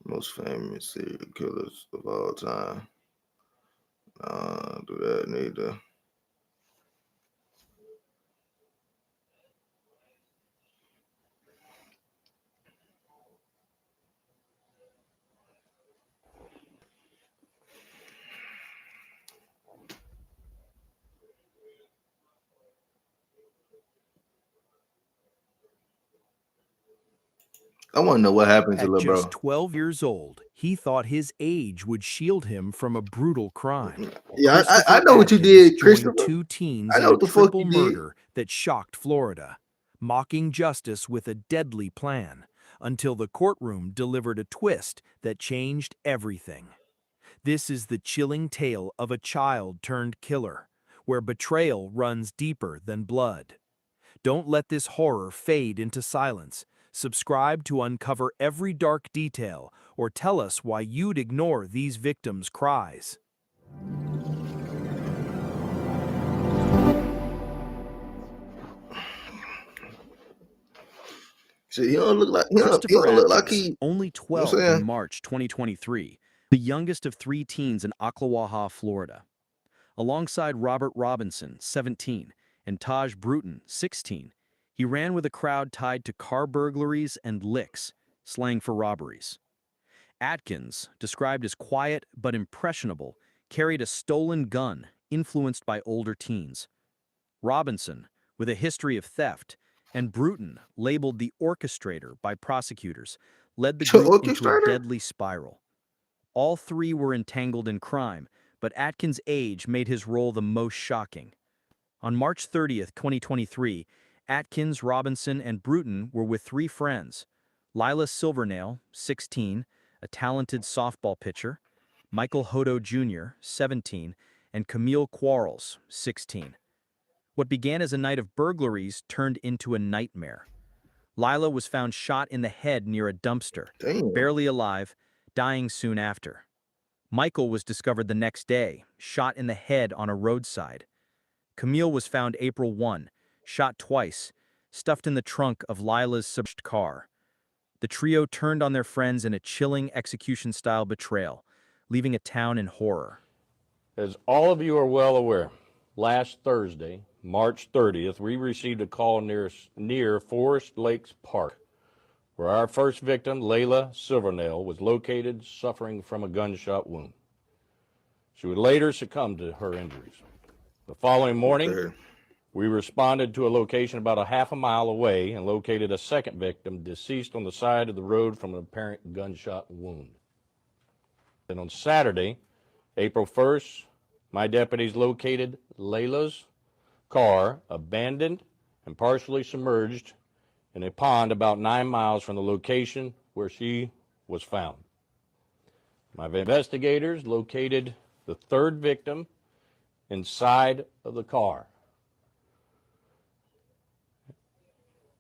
Most famous serial killers of all time. Do that neither. I want to know what happened to At little just bro. 12 years old, he thought his age would shield him from a brutal crime. Yeah, I Christopher know what you Atkins did, joined Christopher. two teens I in know a what the fuck triple you did. murder that shocked Florida, mocking justice with a deadly plan, until the courtroom delivered a twist that changed everything. This is the chilling tale of a child turned killer, where betrayal runs deeper than blood. Don't let this horror fade into silence. Subscribe to uncover every dark detail or tell us why you'd ignore these victims' cries. Shit, he don't look like he Christopher don't look like Atkins, he. only You know what 12 I'm in saying? March 2023, the youngest of three teens in Ocklawaha, Florida. Alongside Robert Robinson, 17, and Taj Bruton, 16, he ran with a crowd tied to car burglaries and licks, slang for robberies. Atkins, described as quiet but impressionable, carried a stolen gun influenced by older teens. Robinson, with a history of theft, and Bruton, labeled the orchestrator by prosecutors, led the group into a Orchestrator? deadly spiral. All three were entangled in crime, but Atkins' age made his role the most shocking. On March 30th, 2023, Atkins, Robinson, and Bruton were with three friends: Lila Silvernail, 16, a talented softball pitcher; Michael Hodo Jr., 17, and Camille Quarles, 16. What began as a night of burglaries turned into a nightmare. Lila was found shot in the head near a dumpster, Damn. barely alive, dying soon after. Michael was discovered the next day, shot in the head on a roadside. Camille was found April 1, shot twice, stuffed in the trunk of Lila's submerged car. The trio turned on their friends in a chilling execution-style betrayal, leaving a town in horror. As all of you are well aware, last Thursday, March 30th, we received a call near Forest Lakes Park, where our first victim, Layla Silvernail, was located suffering from a gunshot wound. She would later succumb to her injuries. The following morning, Okay. we responded to a location about a half a mile away and located a second victim deceased on the side of the road from an apparent gunshot wound. Then on Saturday, April 1st, my deputies located Layla's car abandoned and partially submerged in a pond about 9 miles from the location where she was found. My investigators located the third victim inside of the car.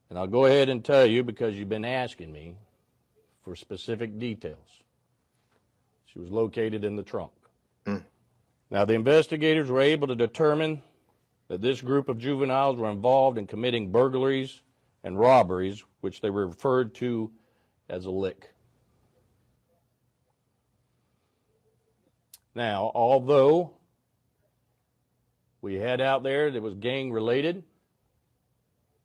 And I'll go ahead and tell you, because you've been asking me for specific details. She was located in the trunk. Now, the investigators were able to determine that this group of juveniles were involved in committing burglaries and robberies, which they were referred to as a lick. Now, although we had out there that was gang related,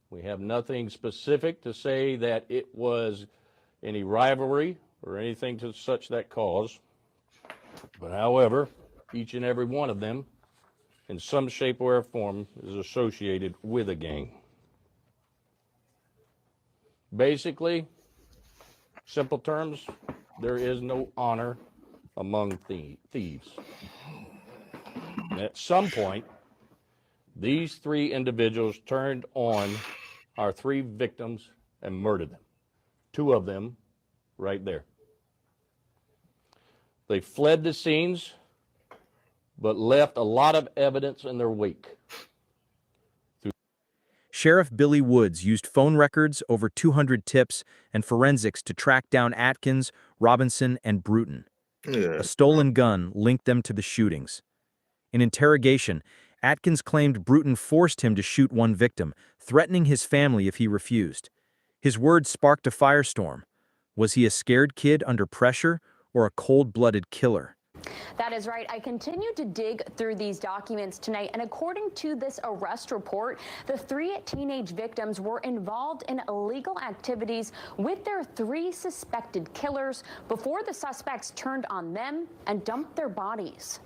we have nothing specific to say that it was any rivalry or anything to such that cause. But however, each and every one of them, in some shape or form, is associated with a gang. Basically, simple terms, there is no honor among thieves. And at some point, these three individuals turned on our three victims and murdered them. Two of them right there. They fled the scenes, but left a lot of evidence in their wake. Sheriff Billy Woods used phone records, over 200 tips, and forensics to track down Atkins, Robinson, and Bruton. Yeah. A stolen gun linked them to the shootings. In interrogation, Atkins claimed Bruton forced him to shoot one victim, threatening his family if he refused. His words sparked a firestorm. Was he a scared kid under pressure or a cold-blooded killer? That is right. I continue to dig through these documents tonight, and according to this arrest report, the 3 teenage victims were involved in illegal activities with their 3 suspected killers before the suspects turned on them and dumped their bodies.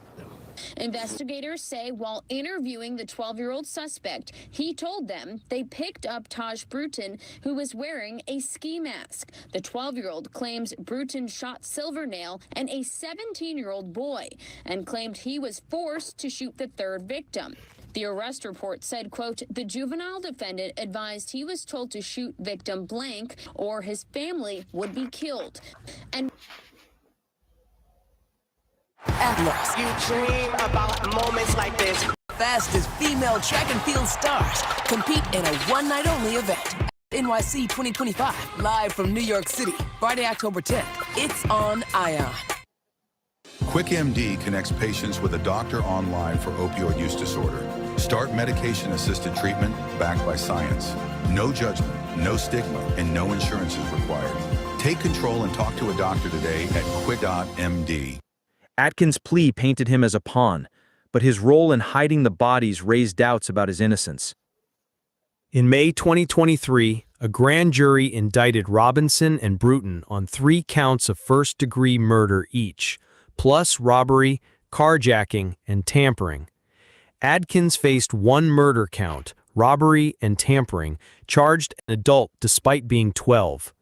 Investigators say while interviewing the 12-year-old suspect, he told them they picked up Taj Bruton, who was wearing a ski mask. The 12-year-old claims Bruton shot Silvernail and a 17-year-old boy, and claimed he was forced to shoot the 3rd victim. The arrest report said, quote, the juvenile defendant advised he was told to shoot victim blank or his family would be killed. And Atlas. You dream about moments like this. Fastest female track and field stars compete in a one-night-only event. NYC 2025, live from New York City, Friday, October 10th. It's on ION. QuickMD connects patients with a doctor online for opioid use disorder. Start medication-assisted treatment backed by science. No judgment, no stigma, and no insurance is required. Take control and talk to a doctor today at Quick.MD. Atkins' plea painted him as a pawn, but his role in hiding the bodies raised doubts about his innocence. In May 2023, a grand jury indicted Robinson and Bruton on 3 counts of first-degree murder each, plus robbery, carjacking, and tampering. Adkins faced 1 murder count, robbery, and tampering, charged an adult despite being 12.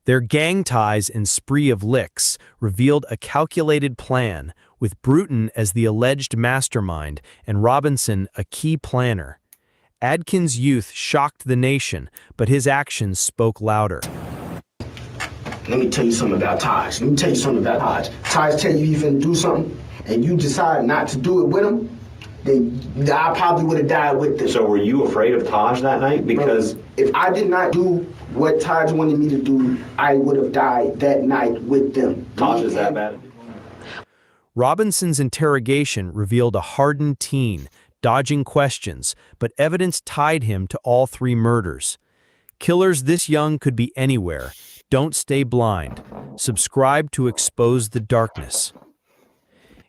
Their gang ties and spree of licks revealed a calculated plan, with Bruton as the alleged mastermind and Robinson a key planner. Adkins' youth shocked the nation, but his actions spoke louder. Let me tell you something about Taj. Taj tell you he's finna do something, and you decide not to do it with him, then I probably would have died with them. So were you afraid of Taj that night? Because if I did not do what Taj wanted me to do, I would have died that night with them. Taj is that bad? Robinson's interrogation revealed a hardened teen, dodging questions, but evidence tied him to all 3 murders. Killers this young could be anywhere. Don't stay blind. Subscribe to expose the darkness.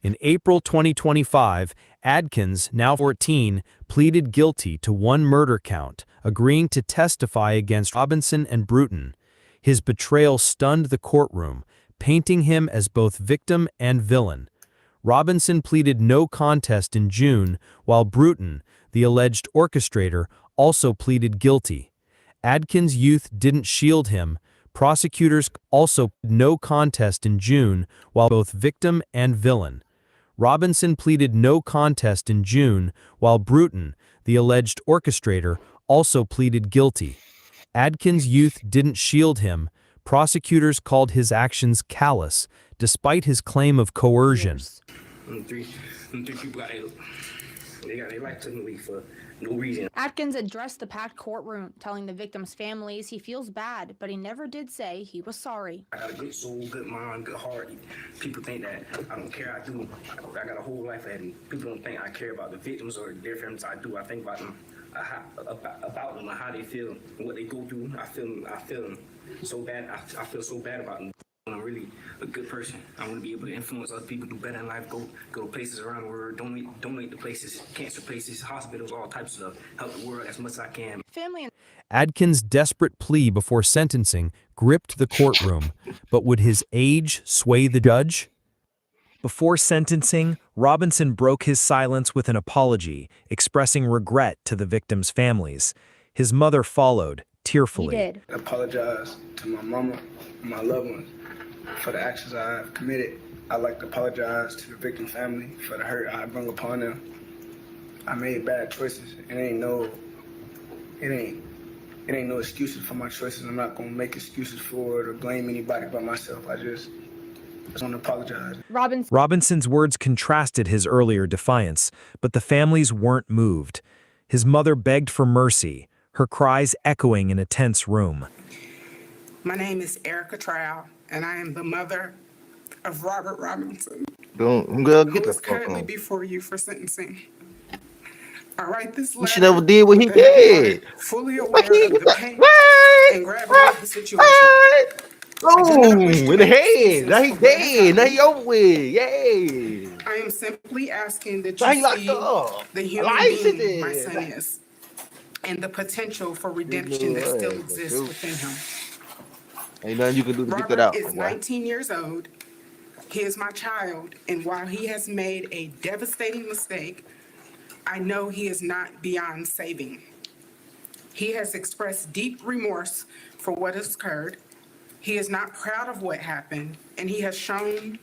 In April 2025, Adkins, now 14, pleaded guilty to 1 murder count, agreeing to testify against Robinson and Bruton. His betrayal stunned the courtroom, painting him as both victim and villain. Robinson pleaded no contest in June, while Bruton, the alleged orchestrator, also pleaded guilty. Adkins' youth didn't shield him. Prosecutors also pleaded no contest in June, while both victim and villain. Robinson pleaded no contest in June, while Bruton, the alleged orchestrator, also pleaded guilty. Adkins' youth didn't shield him. Prosecutors called his actions callous, despite his claim of coercion. Three people got their life taken away for no reason. Atkins addressed the packed courtroom, telling the victims' families he feels bad, but he never did say he was sorry. I got a good soul, good mind, good heart. People think that I don't care. I do. I got a whole life ahead of me. People don't think I care about the victims or their families. I do. I think about them, about them and how they feel and what they go through. I feel them so bad. I feel so bad about them. I'm really a good person. I want to be able to influence other people, do better in life, go to places around the world, donate to places, cancer places, hospitals, all types of stuff, help the world as much as I can. Adkins' desperate plea before sentencing gripped the courtroom, but would his age sway the judge? Before sentencing, Robinson broke his silence with an apology, expressing regret to the victims' families. His mother followed, tearfully. He did. I apologize to my mama and my loved ones for the actions I have committed. I'd like to apologize to the victim family for the hurt I brought upon them. I made bad choices. It ain't no excuses for my choices. I'm not gonna make excuses for it or blame anybody but myself. I just want to apologize. Robinson's words contrasted his earlier defiance, but the families weren't moved. His mother begged for mercy, her cries echoing in a tense room. My name is Erica Trow, and I am the mother of Robert Robinson, Don't who is currently before you for sentencing. I write this letter. She never did what he did. Fully aware of the pain and gravity of the situation. Boom! In the head. Now he dead. Now he over with. Yay. I am simply asking that Now you he locked see up. the human Life being my sentence. son is and the potential for This redemption nigga that still ass, exists dude. within him. Ain't nothing you can do to get that Robert out, is boy. 19 years old. He is my child, and while he has made a devastating mistake, I know he is not beyond saving. He has expressed deep remorse for what has occurred. He is not proud of what happened, and he has shown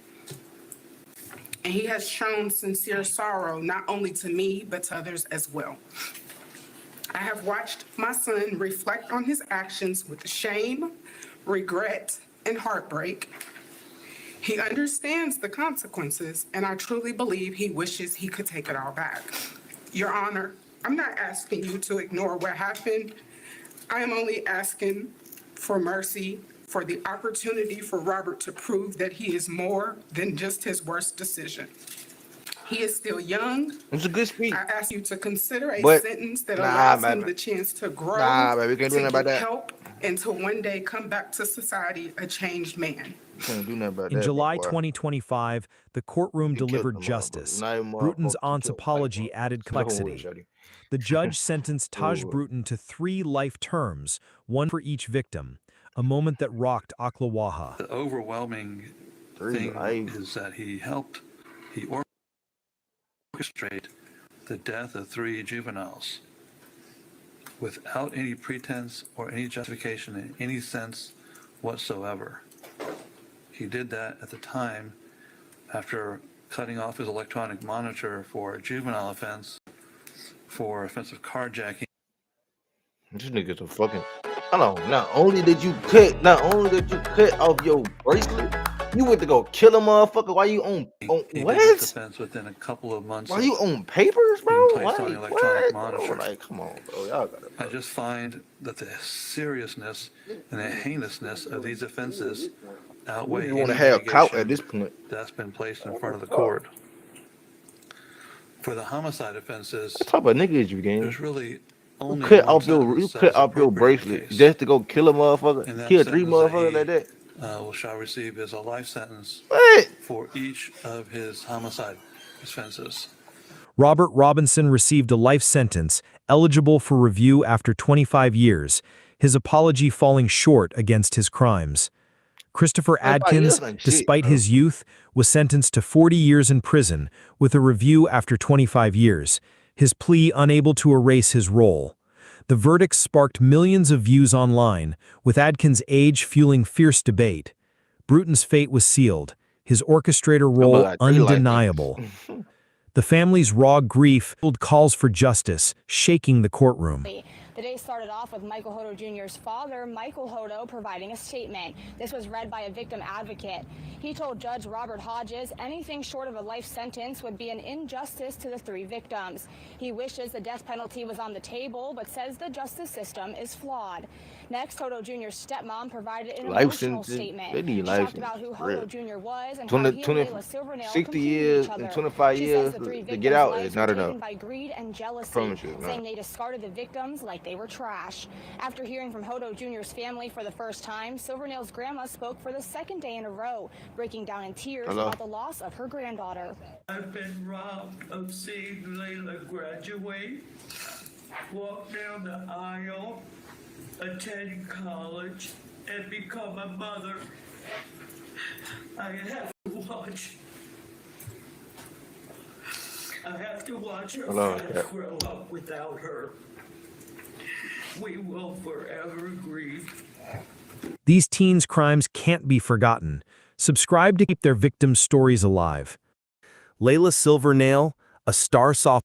sincere sorrow not only to me but to others as well. I have watched my son reflect on his actions with shame, regret, and heartbreak. He understands the consequences, and I truly believe he wishes he could take it all back. Your Honor, I'm not asking you to ignore what happened. I am only asking for mercy, for the opportunity for Robert to prove that he is more than just his worst decision. He is still young. It's a good speech. I ask you to consider a But sentence that nah, allows him baby. the chance to grow, Nah, baby, we can't do to nothing about get that. help, and to one day come back to society a changed man. You can't do nothing about In that, July boy. 2025, the courtroom He killed delivered the motherfucker. justice. Not even Bruton's motherfucker. He aunt's killed white apology motherfucker. added No way, complexity. shawty. The judge sentenced Taj No way. Bruton to 3 life terms, one for each victim, a moment that rocked Ocklawaha. The overwhelming thing is that he orchestrated the death of 3 juveniles without any pretense or any justification in any sense whatsoever. He did that at the time after cutting off his electronic monitor for a juvenile offense, for offensive carjacking. This nigga's a fucking. Hold on. Not only did you cut off your bracelet, you went to go kill a motherfucker. Why you on He what? did this offense within a couple of months. Why of you on papers, bro? being placed on the electronic monitor. Like, come on, bro. Y'all gotta. I just find that the seriousness and the heinousness of these offenses outweigh You want to any have clout at mitigation this point. that's been placed in front of the court. For the homicide offenses, What type of nigga is you, gang? there's really only You cut one off your sentence that is appropriate bracelet case. just to go kill a motherfucker, And that kill 3 sentence motherfuckers that like that. shall receive is a life sentence What? for each of his homicide offenses. Robert Robinson received a life sentence, eligible for review after 25 years, his apology falling short against his crimes. Christopher 25 Adkins, years ain't shit, despite bro. his youth, was sentenced to 40 years in prison, with a review after 25 years, his plea unable to erase his role. The verdict sparked millions of views online, with Adkins' age fueling fierce debate. Bruton's fate was sealed, his orchestrator role like 3 life undeniable. The family's raw grief fueled calls for justice, shaking the courtroom. The day started off with Michael Hodo Jr.'s father, Michael Hodo, providing a statement. This was read by a victim advocate. He told Judge Robert Hodges anything short of a life sentence would be an injustice to the 3 victims. He wishes the death penalty was on the table, but says the justice system is flawed. Next, Hodo Jr.'s stepmom provided an Life emotional sentence. statement. They need She life talked about who sentence, for Hodo real. Jr. was and 20, how he and 20, Layla Silvernail 60 completed years each other. and 25 She years says the 3 to victims' get out lives is not were enough. taken by greed and jealousy, promise you, it's not. saying they discarded the victims like they were trash. After hearing from Hodo Jr.'s family for the first time, Silvernail's grandma spoke for the 2nd day in a row, breaking down in tears Hello? about the loss of her granddaughter. I've been robbed of seeing Layla graduate, walk down the aisle, attend college, and become a mother. I have to watch her Hello, friends Kat. grow up without her. We will forever grieve. These teens' crimes can't be forgotten. Subscribe to keep their victims' stories alive. Layla Silvernail, a star sophomore.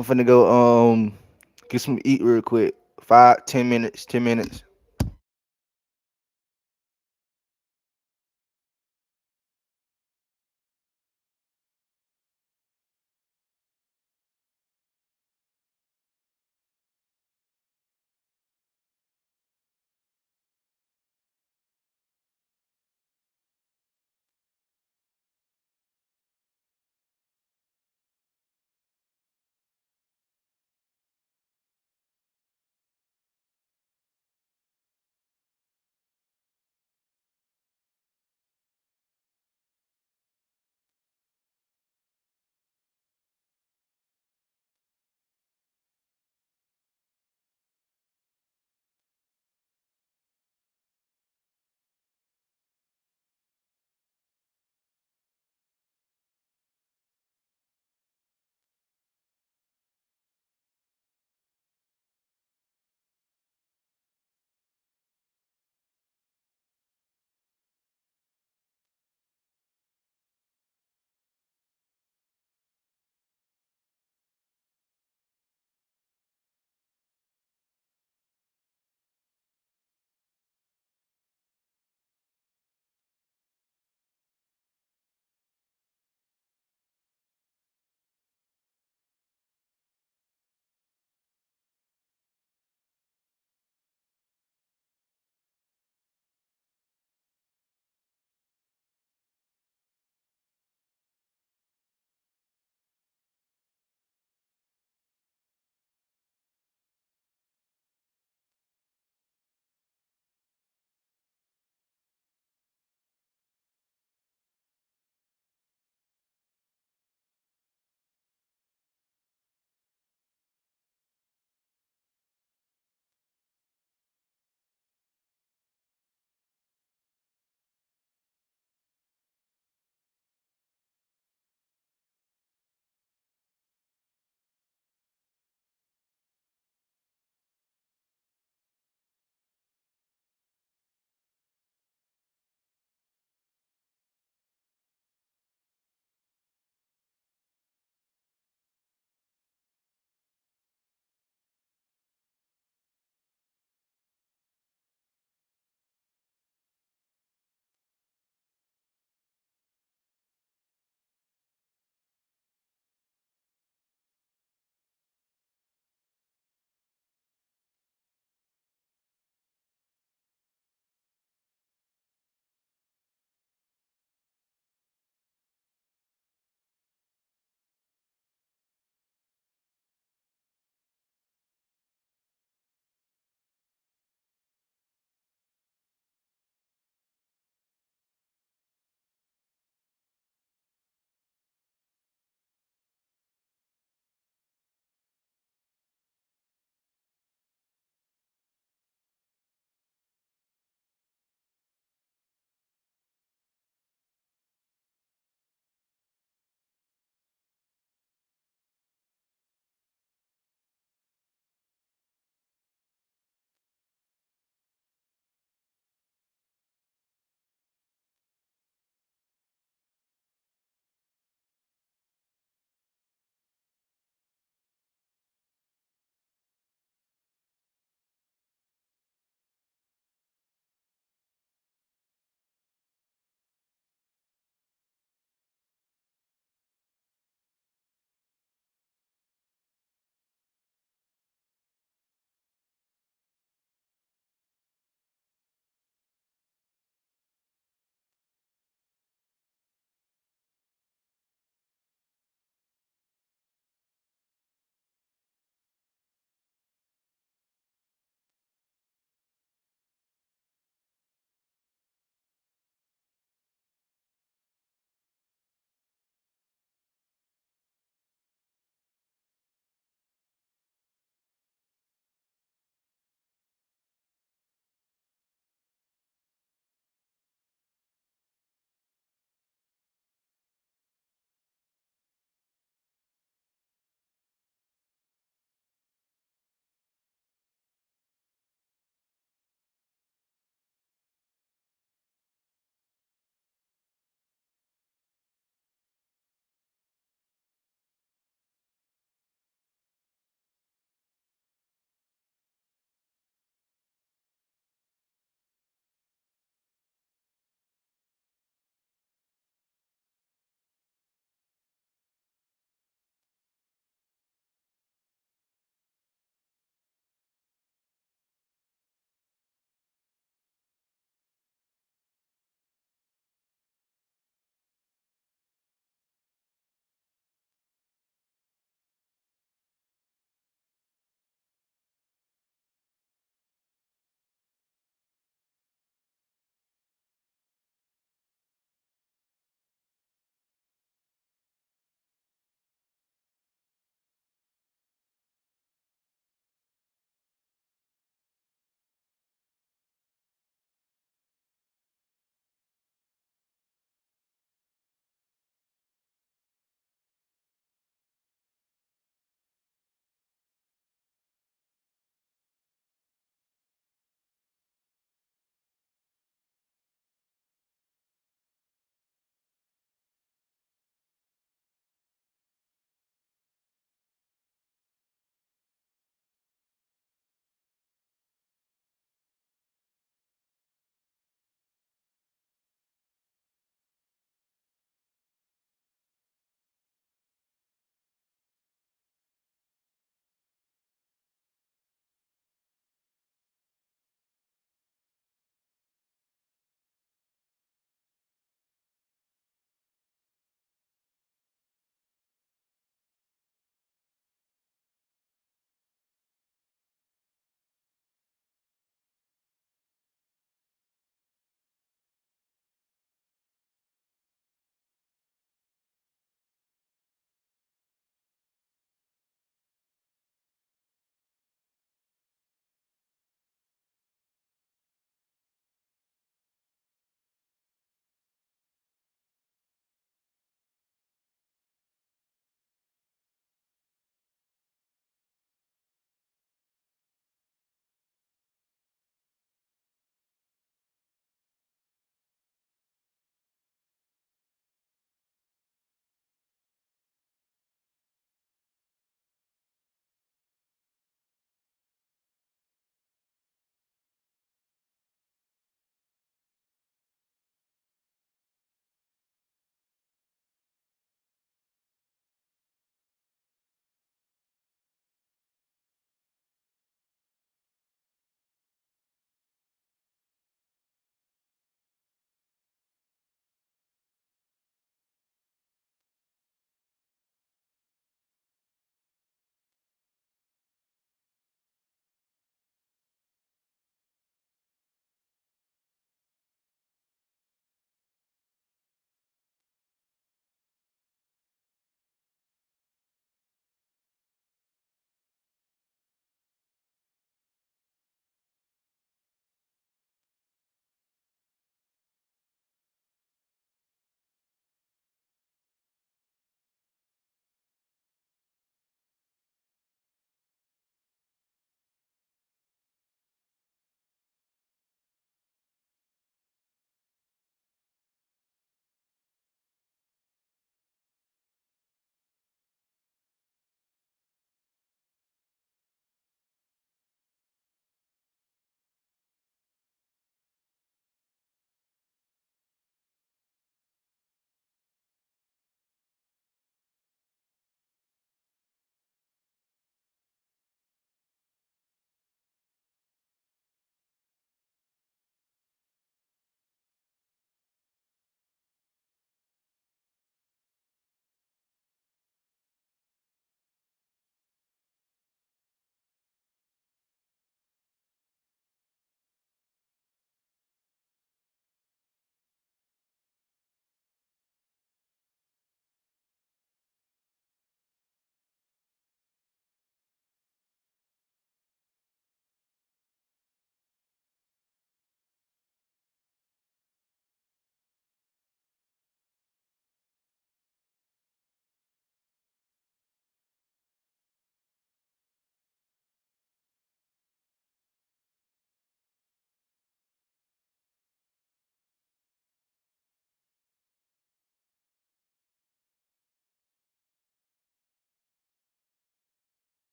I'm finna go get some eat real quick. 5, 10 minutes, 10 minutes.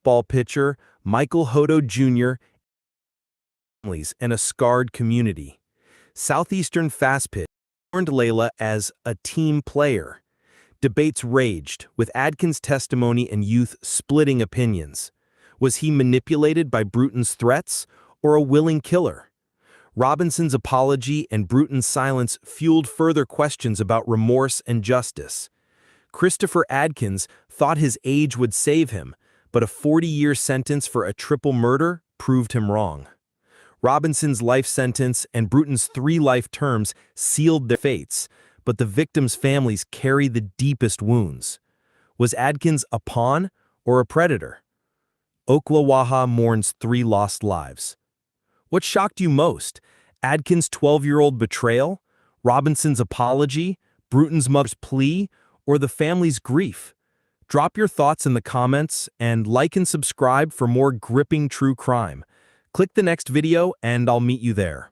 softball pitcher, Michael Hodo Jr., and a scarred community. Southeastern Fast Pitch warned Layla as a team player. Debates raged, with Adkins' testimony and youth splitting opinions. Was he manipulated by Bruton's threats or a willing killer? Robinson's apology and Bruton's silence fueled further questions about remorse and justice. Christopher Adkins thought his age would save him, but a 40-year sentence for a triple murder proved him wrong. Robinson's life sentence and Bruton's 3 life terms sealed their fates, but the victims' families carry the deepest wounds. Was Adkins a pawn or a predator? Ocklawaha mourns 3 lost lives. What shocked you most? Adkins' 12-year-old betrayal, Robinson's apology, Bruton's mother's plea, or the family's grief? Drop your thoughts in the comments and like and subscribe for more gripping true crime. Click the next video and I'll meet you there.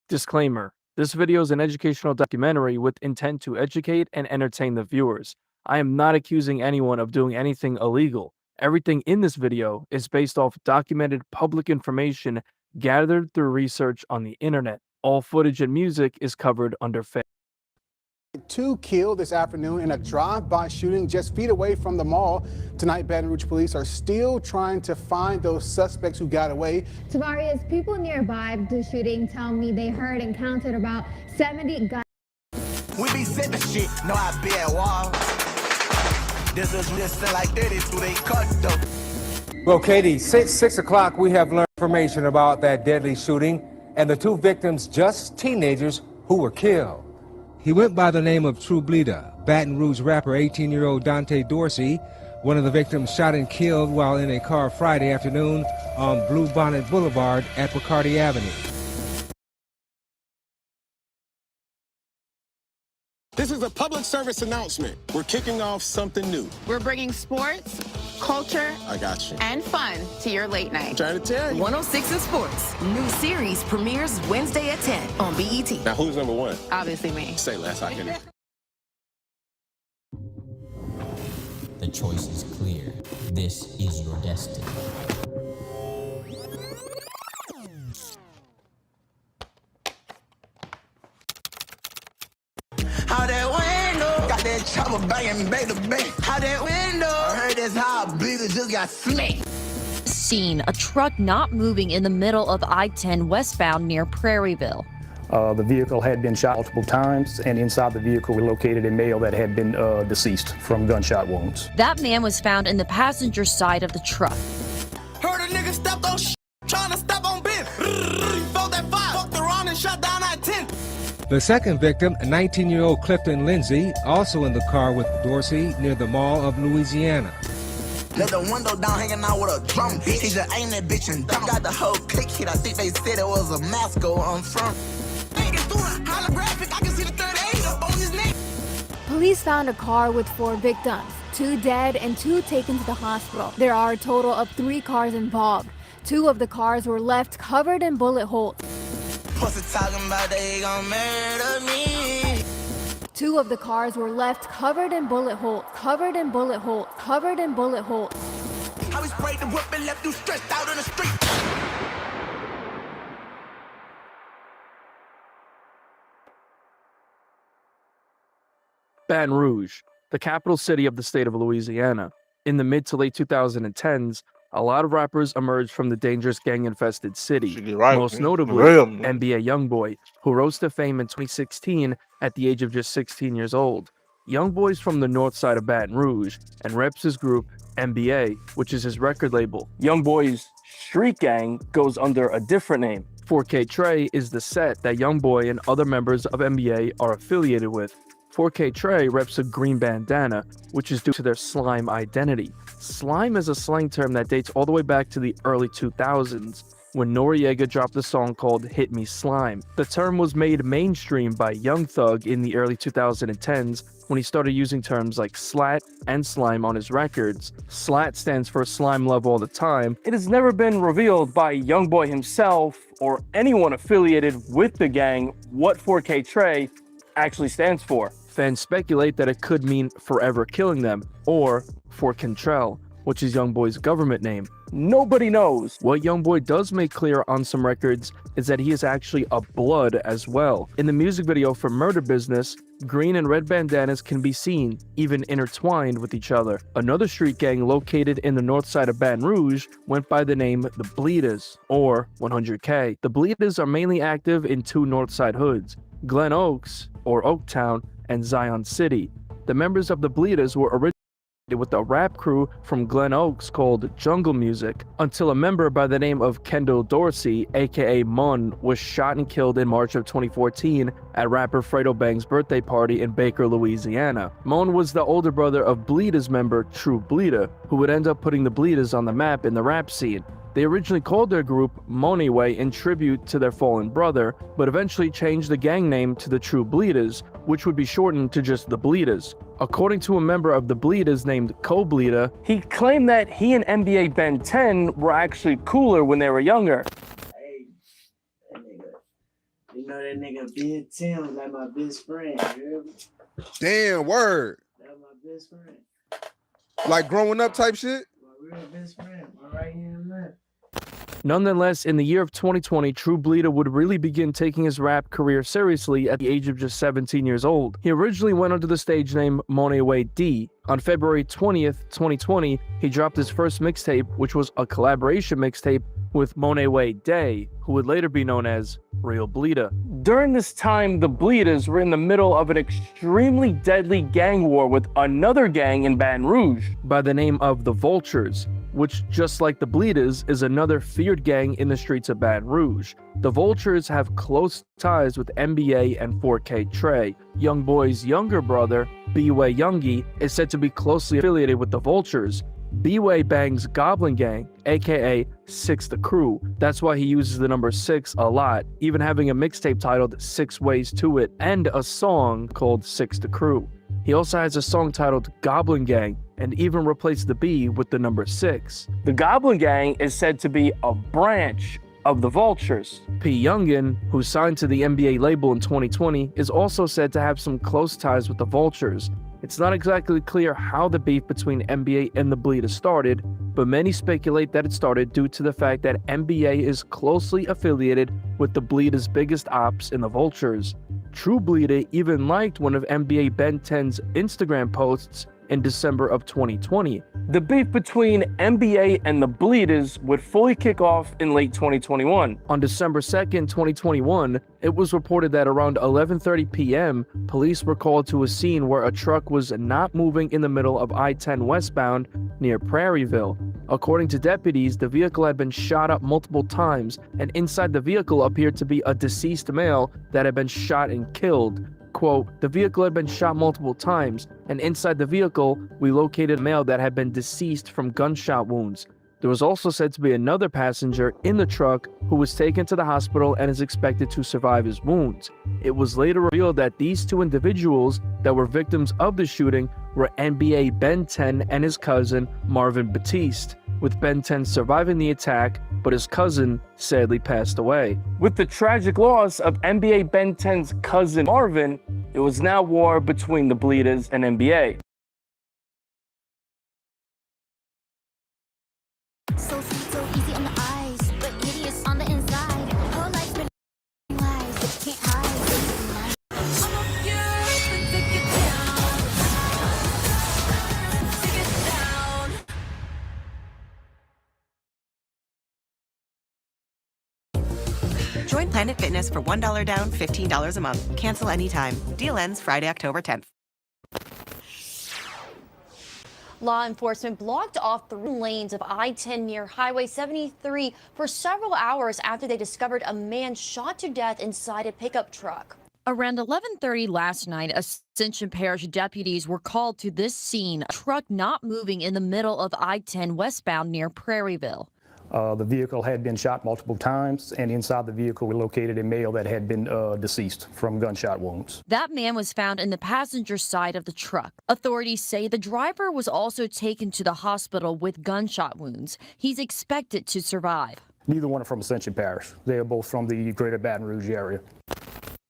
Disclaimer: this video is an educational documentary with intent to educate and entertain the viewers. I am not accusing anyone of doing anything illegal. Everything in this video is based off documented public information gathered through research on the internet. All footage and music is covered under fair. 2 killed this afternoon in a drive-by shooting just feet away from the mall. Tonight, Baton Rouge police are still trying to find those suspects who got away. Tavarius, people nearby the shooting tell me they heard and counted about 70 guns. We be sipping shit, no I be at wall. This is listen like 32, they cut though. Well, Katie, since 6 o'clock, we have learned information about that deadly shooting and the 2 victims, just teenagers, who were killed. He went by the name of True Bleeder, Baton Rouge rapper 18-year-old Dante Dorsey, one of the victims shot and killed while in a car Friday afternoon on Blue Bonnet Boulevard at Bacardi Avenue. This is a public service announcement. We're kicking off something new. We're bringing sports, culture, I got you. and fun to your late night. I'm trying to tell you. 106 in Sports. New series premieres Wednesday at 10 on BET. Now, who's number one? Obviously me. Say less. I can. The choice is clear. This is your destiny. How that window got that chopper banging back to back. How that window I heard that's how Bleeder just got smacked. Scene, a truck not moving in the middle of I-10 westbound near Prairieville. The vehicle had been shot multiple times, and inside the vehicle we located a male that had been deceased from gunshot wounds. That man was found in the passenger side of the truck. Heard a nigga stepped on trying to step on Ben. Felt that fire, fucked around and shut down I-10. The second victim, 19-year-old Clifton Lindsay, also in the car with Dorsey near the Mall of Louisiana. Let the window down hanging out with a drum. He just aimed that bitch and dumb. Got the whole click hit. I think they said it was a Masco on front. Holographic, I can see the 38 up on his neck. Police found a car with 4 victims, 2 dead and 2 taken to the hospital. There are a total of 3 cars involved. 2 of the cars were left covered in bullet holes. Pussy talking about they gon' murder me. 2 of the cars were left covered in bullet holes, covered in bullet holes, covered in bullet holes. How we sprayed the whip and left you stretched out in the street. Baton Rouge, the capital city of the state of Louisiana. In the mid to late 2010s, a lot of rappers emerged from the dangerous gang-infested city, most notably NBA Youngboy, who rose to fame in 2016 at the age of just 16 years old. Youngboy's from the north side of Baton Rouge and reps his group NBA, which is his record label. Youngboy's street gang goes under a different name. 4K Trey is the set that Youngboy and other members of NBA are affiliated with. 4K Trey reps a green bandana, which is due to their slime identity. Slime is a slang term that dates all the way back to the early 2000s, when Noriega dropped a song called Hit Me Slime. The term was made mainstream by Young Thug in the early 2010s when he started using terms like slat and slime on his records. Slat stands for slime love all the time. It has never been revealed by Youngboy himself or anyone affiliated with the gang what 4K Trey actually stands for. Fans speculate that it could mean forever killing them, or for Kentrell, which is Youngboy's government name. Nobody knows. What Youngboy does make clear on some records is that he is actually a blood as well. In the music video for Murder Business, green and red bandanas can be seen, even intertwined with each other. Another street gang located in the north side of Baton Rouge went by the name the Bleeders, or 100K. The Bleeders are mainly active in 2 north side hoods, Glen Oaks, or Oaktown, and Zion City. The members of the Bleeders were originally with a rap crew from Glen Oaks called Jungle Music, until a member by the name of Kendall Dorsey, aka Mun, was shot and killed in March of 2014 at rapper Fredo Bang's birthday party in Baker, Louisiana. Mun was the older brother of Bleeders member True Bleeder, who would end up putting the Bleeders on the map in the rap scene. They originally called their group Moneyway in tribute to their fallen brother, but eventually changed the gang name to the True Bleeders, which would be shortened to just the Bleeders. According to a member of the Bleeders named Co-Bleeder, he claimed that he and NBA Ben 10 were actually cooler when they were younger. Hey, that nigga. You know that nigga Ben 10 was like my best friend, you hear me? Damn, word. That was my best friend. Like growing up type shit? My real best friend, my right hand man. Nonetheless, in the year of 2020, True Bleeder would really begin taking his rap career seriously at the age of just 17 years old. He originally went under the stage name Moneyway D. On February 20th, 2020, he dropped his first mixtape, which was a collaboration mixtape with Moneyway Day, who would later be known as Real Bleeder. During this time, the Bleeders were in the middle of an extremely deadly gang war with another gang in Baton Rouge by the name of the Vultures, which, just like the Bleeders, is another feared gang in the streets of Baton Rouge. The Vultures have close ties with NBA and 4K Trey. Youngboy's younger brother, B-Way Youngie, is said to be closely affiliated with the Vultures. B-Way bangs Goblin Gang, aka Six the Crew. That's why he uses the number 6 a lot, even having a mixtape titled 6 Ways to It and a song called Six the Crew. He also has a song titled Goblin Gang, and even replaced the B with the number 6. The Goblin Gang is said to be a branch of the Vultures. P. Youngin, who signed to the NBA label in 2020, is also said to have some close ties with the Vultures. It's not exactly clear how the beef between NBA and the Bleeders started, but many speculate that it started due to the fact that NBA is closely affiliated with the Bleeders' biggest ops in the Vultures. True Bleeder even liked one of NBA Ben 10's Instagram posts in December of 2020. The beef between NBA and the Bleeders would fully kick off in late 2021. On December 2nd, 2021, it was reported that around 11:30 p.m., police were called to a scene where a truck was not moving in the middle of I-10 westbound near Prairieville. According to deputies, the vehicle had been shot up multiple times, and inside the vehicle appeared to be a deceased male that had been shot and killed. Quote, the vehicle had been shot multiple times, and inside the vehicle, we located a male that had been deceased from gunshot wounds. There was also said to be another passenger in the truck who was taken to the hospital and is expected to survive his wounds. It was later revealed that these two individuals that were victims of the shooting were NBA Ben 10 and his cousin Marvin Batiste, with Ben 10 surviving the attack, but his cousin sadly passed away. With the tragic loss of NBA Ben 10's cousin Marvin, it was now war between the Bleeders and NBA. So sweet, so easy on the eyes, but hideous on the inside. Her life's been lies, but can't hide. I'm a furious, but take it down. Take it down. Join Planet Fitness for $1 down, $15 a month. Cancel anytime. Deal ends Friday, October 10th. Law enforcement blocked off the lanes of I-10 near Highway 73 for several hours after they discovered a man shot to death inside a pickup truck. Around 11:30 last night, Ascension Parish deputies were called to this scene, a truck not moving in the middle of I-10 westbound near Prairieville. The vehicle had been shot multiple times, and inside the vehicle we located a male that had been deceased from gunshot wounds. That man was found in the passenger side of the truck. Authorities say the driver was also taken to the hospital with gunshot wounds. He's expected to survive. Neither one are from Ascension Parish. They are both from the greater Baton Rouge area.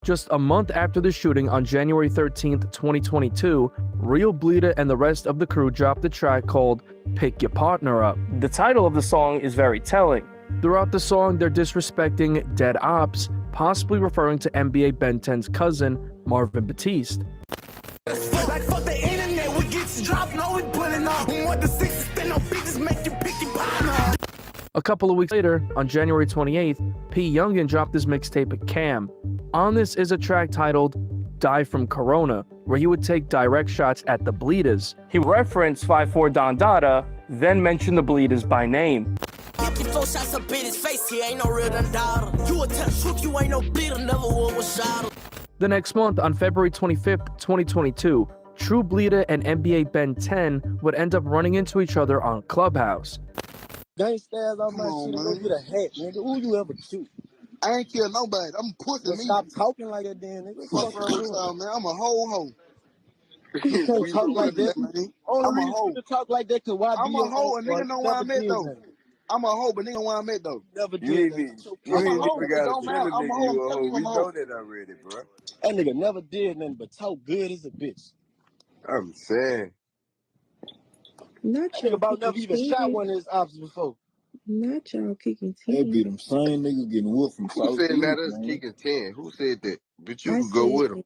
Just a month after the shooting on January 13th, 2022, Real Bleeder and the rest of the crew dropped a track called Pick Your Partner Up. The title of the song is very telling. Throughout the song, they're disrespecting dead ops, possibly referring to NBA Ben 10's cousin, Marvin Batiste. Like fuck the internet, we get you dropped, no we pulling off. What the six spin no bitches make you pick your partner. A couple of weeks later, on January 28th, P. Youngin dropped his mixtape Cam. On this is a track titled Die From Corona, where he would take direct shots at the Bleeders. He referenced 5'4" Don Dada, then mentioned the Bleeders by name. Shots up in his face, he ain't no real Don Dada. You a tell truth, you ain't no Bleeder, never was shot. The next month, on February 25th, 2022, True Bleeder and NBA Ben 10 would end up running into each other on Clubhouse. Gangsters on my shit, go get a hat, nigga. Who you ever shoot? I ain't kill nobody. I'm pushing me. Stop talking like that, then, nigga. Fuck wrong, man. I'm a hoe. You can't talk like that, man. I'm a hoe. To talk like that, cause why? I'm a hoe, and nigga know where I'm at though. I'm a hoe, but nigga know where I'm at though. Never did. You ain't even got a feeling nigga you a hoe. We know that already, bro. That nigga never did nothing but talk good as a bitch. I'm saying. Not y'all about never even shot one of his ops before. Not y'all kicking 10. They be them same niggas getting whooped from South. Who said that us kicking 10? Who said that? But you can go with them.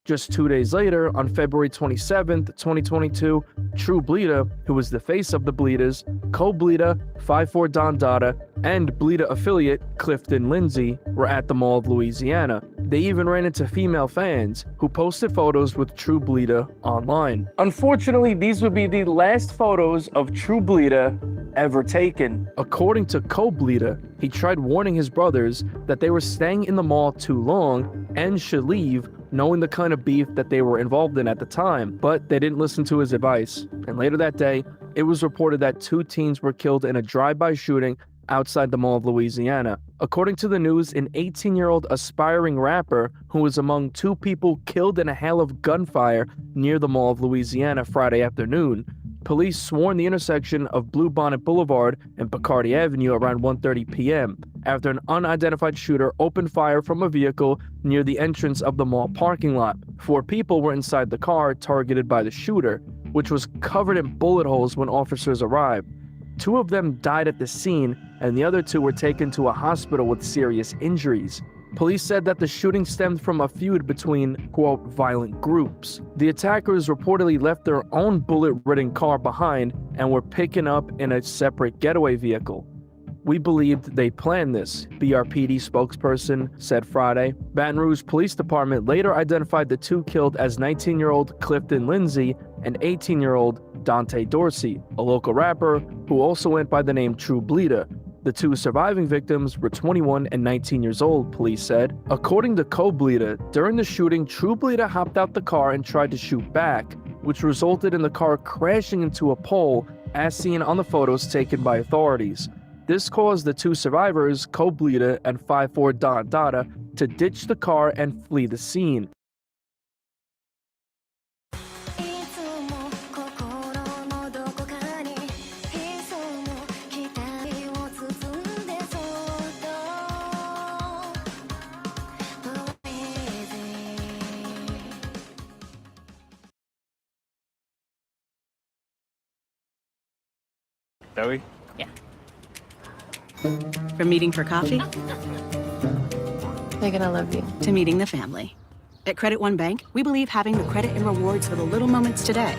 Just 2 days later, on February 27th, 2022, True Bleeder, who was the face of the Bleeders, co-Bleeder, 5'4" Don Dada, and Bleeder affiliate Clifton Lindsay were at the Mall of Louisiana. They even ran into female fans who posted photos with True Bleeder online. Unfortunately, these would be the last photos of True Bleeder ever taken. According to co-Bleeder, he tried warning his brothers that they were staying in the mall too long and should leave, knowing the kind of beef that they were involved in at the time, but they didn't listen to his advice. And later that day, it was reported that 2 teens were killed in a drive-by shooting outside the Mall of Louisiana. According to the news, an 18-year-old aspiring rapper who was among two people killed in a hail of gunfire near the Mall of Louisiana Friday afternoon. Police swarmed the intersection of Bluebonnet Boulevard and Bacardi Avenue around 1:30 p.m. after an unidentified shooter opened fire from a vehicle near the entrance of the mall parking lot. 4 people were inside the car targeted by the shooter, which was covered in bullet holes when officers arrived. 2 of them died at the scene, and the other 2 were taken to a hospital with serious injuries. Police said that the shooting stemmed from a feud between, quote, violent groups. The attackers reportedly left their own bullet-ridden car behind and were picking up in a separate getaway vehicle. We believed they planned this, BRPD spokesperson said Friday. Baton Rouge Police Department later identified the 2 killed as 19-year-old Clifton Lindsay and 18-year-old Dante Dorsey, a local rapper who also went by the name True Bleeder. The 2 surviving victims were 21 and 19 years old, police said. According to Co-Bleeder, during the shooting, True Bleeder hopped out the car and tried to shoot back, which resulted in the car crashing into a pole, as seen on the photos taken by authorities. This caused the 2 survivors, Co-Bleeder and 5'4" Don Dada, to ditch the car and flee the scene. Joey? Yeah. From meeting for coffee Megan, I love you. to meeting the family. At Credit One Bank, we believe having the credit and rewards for the little moments today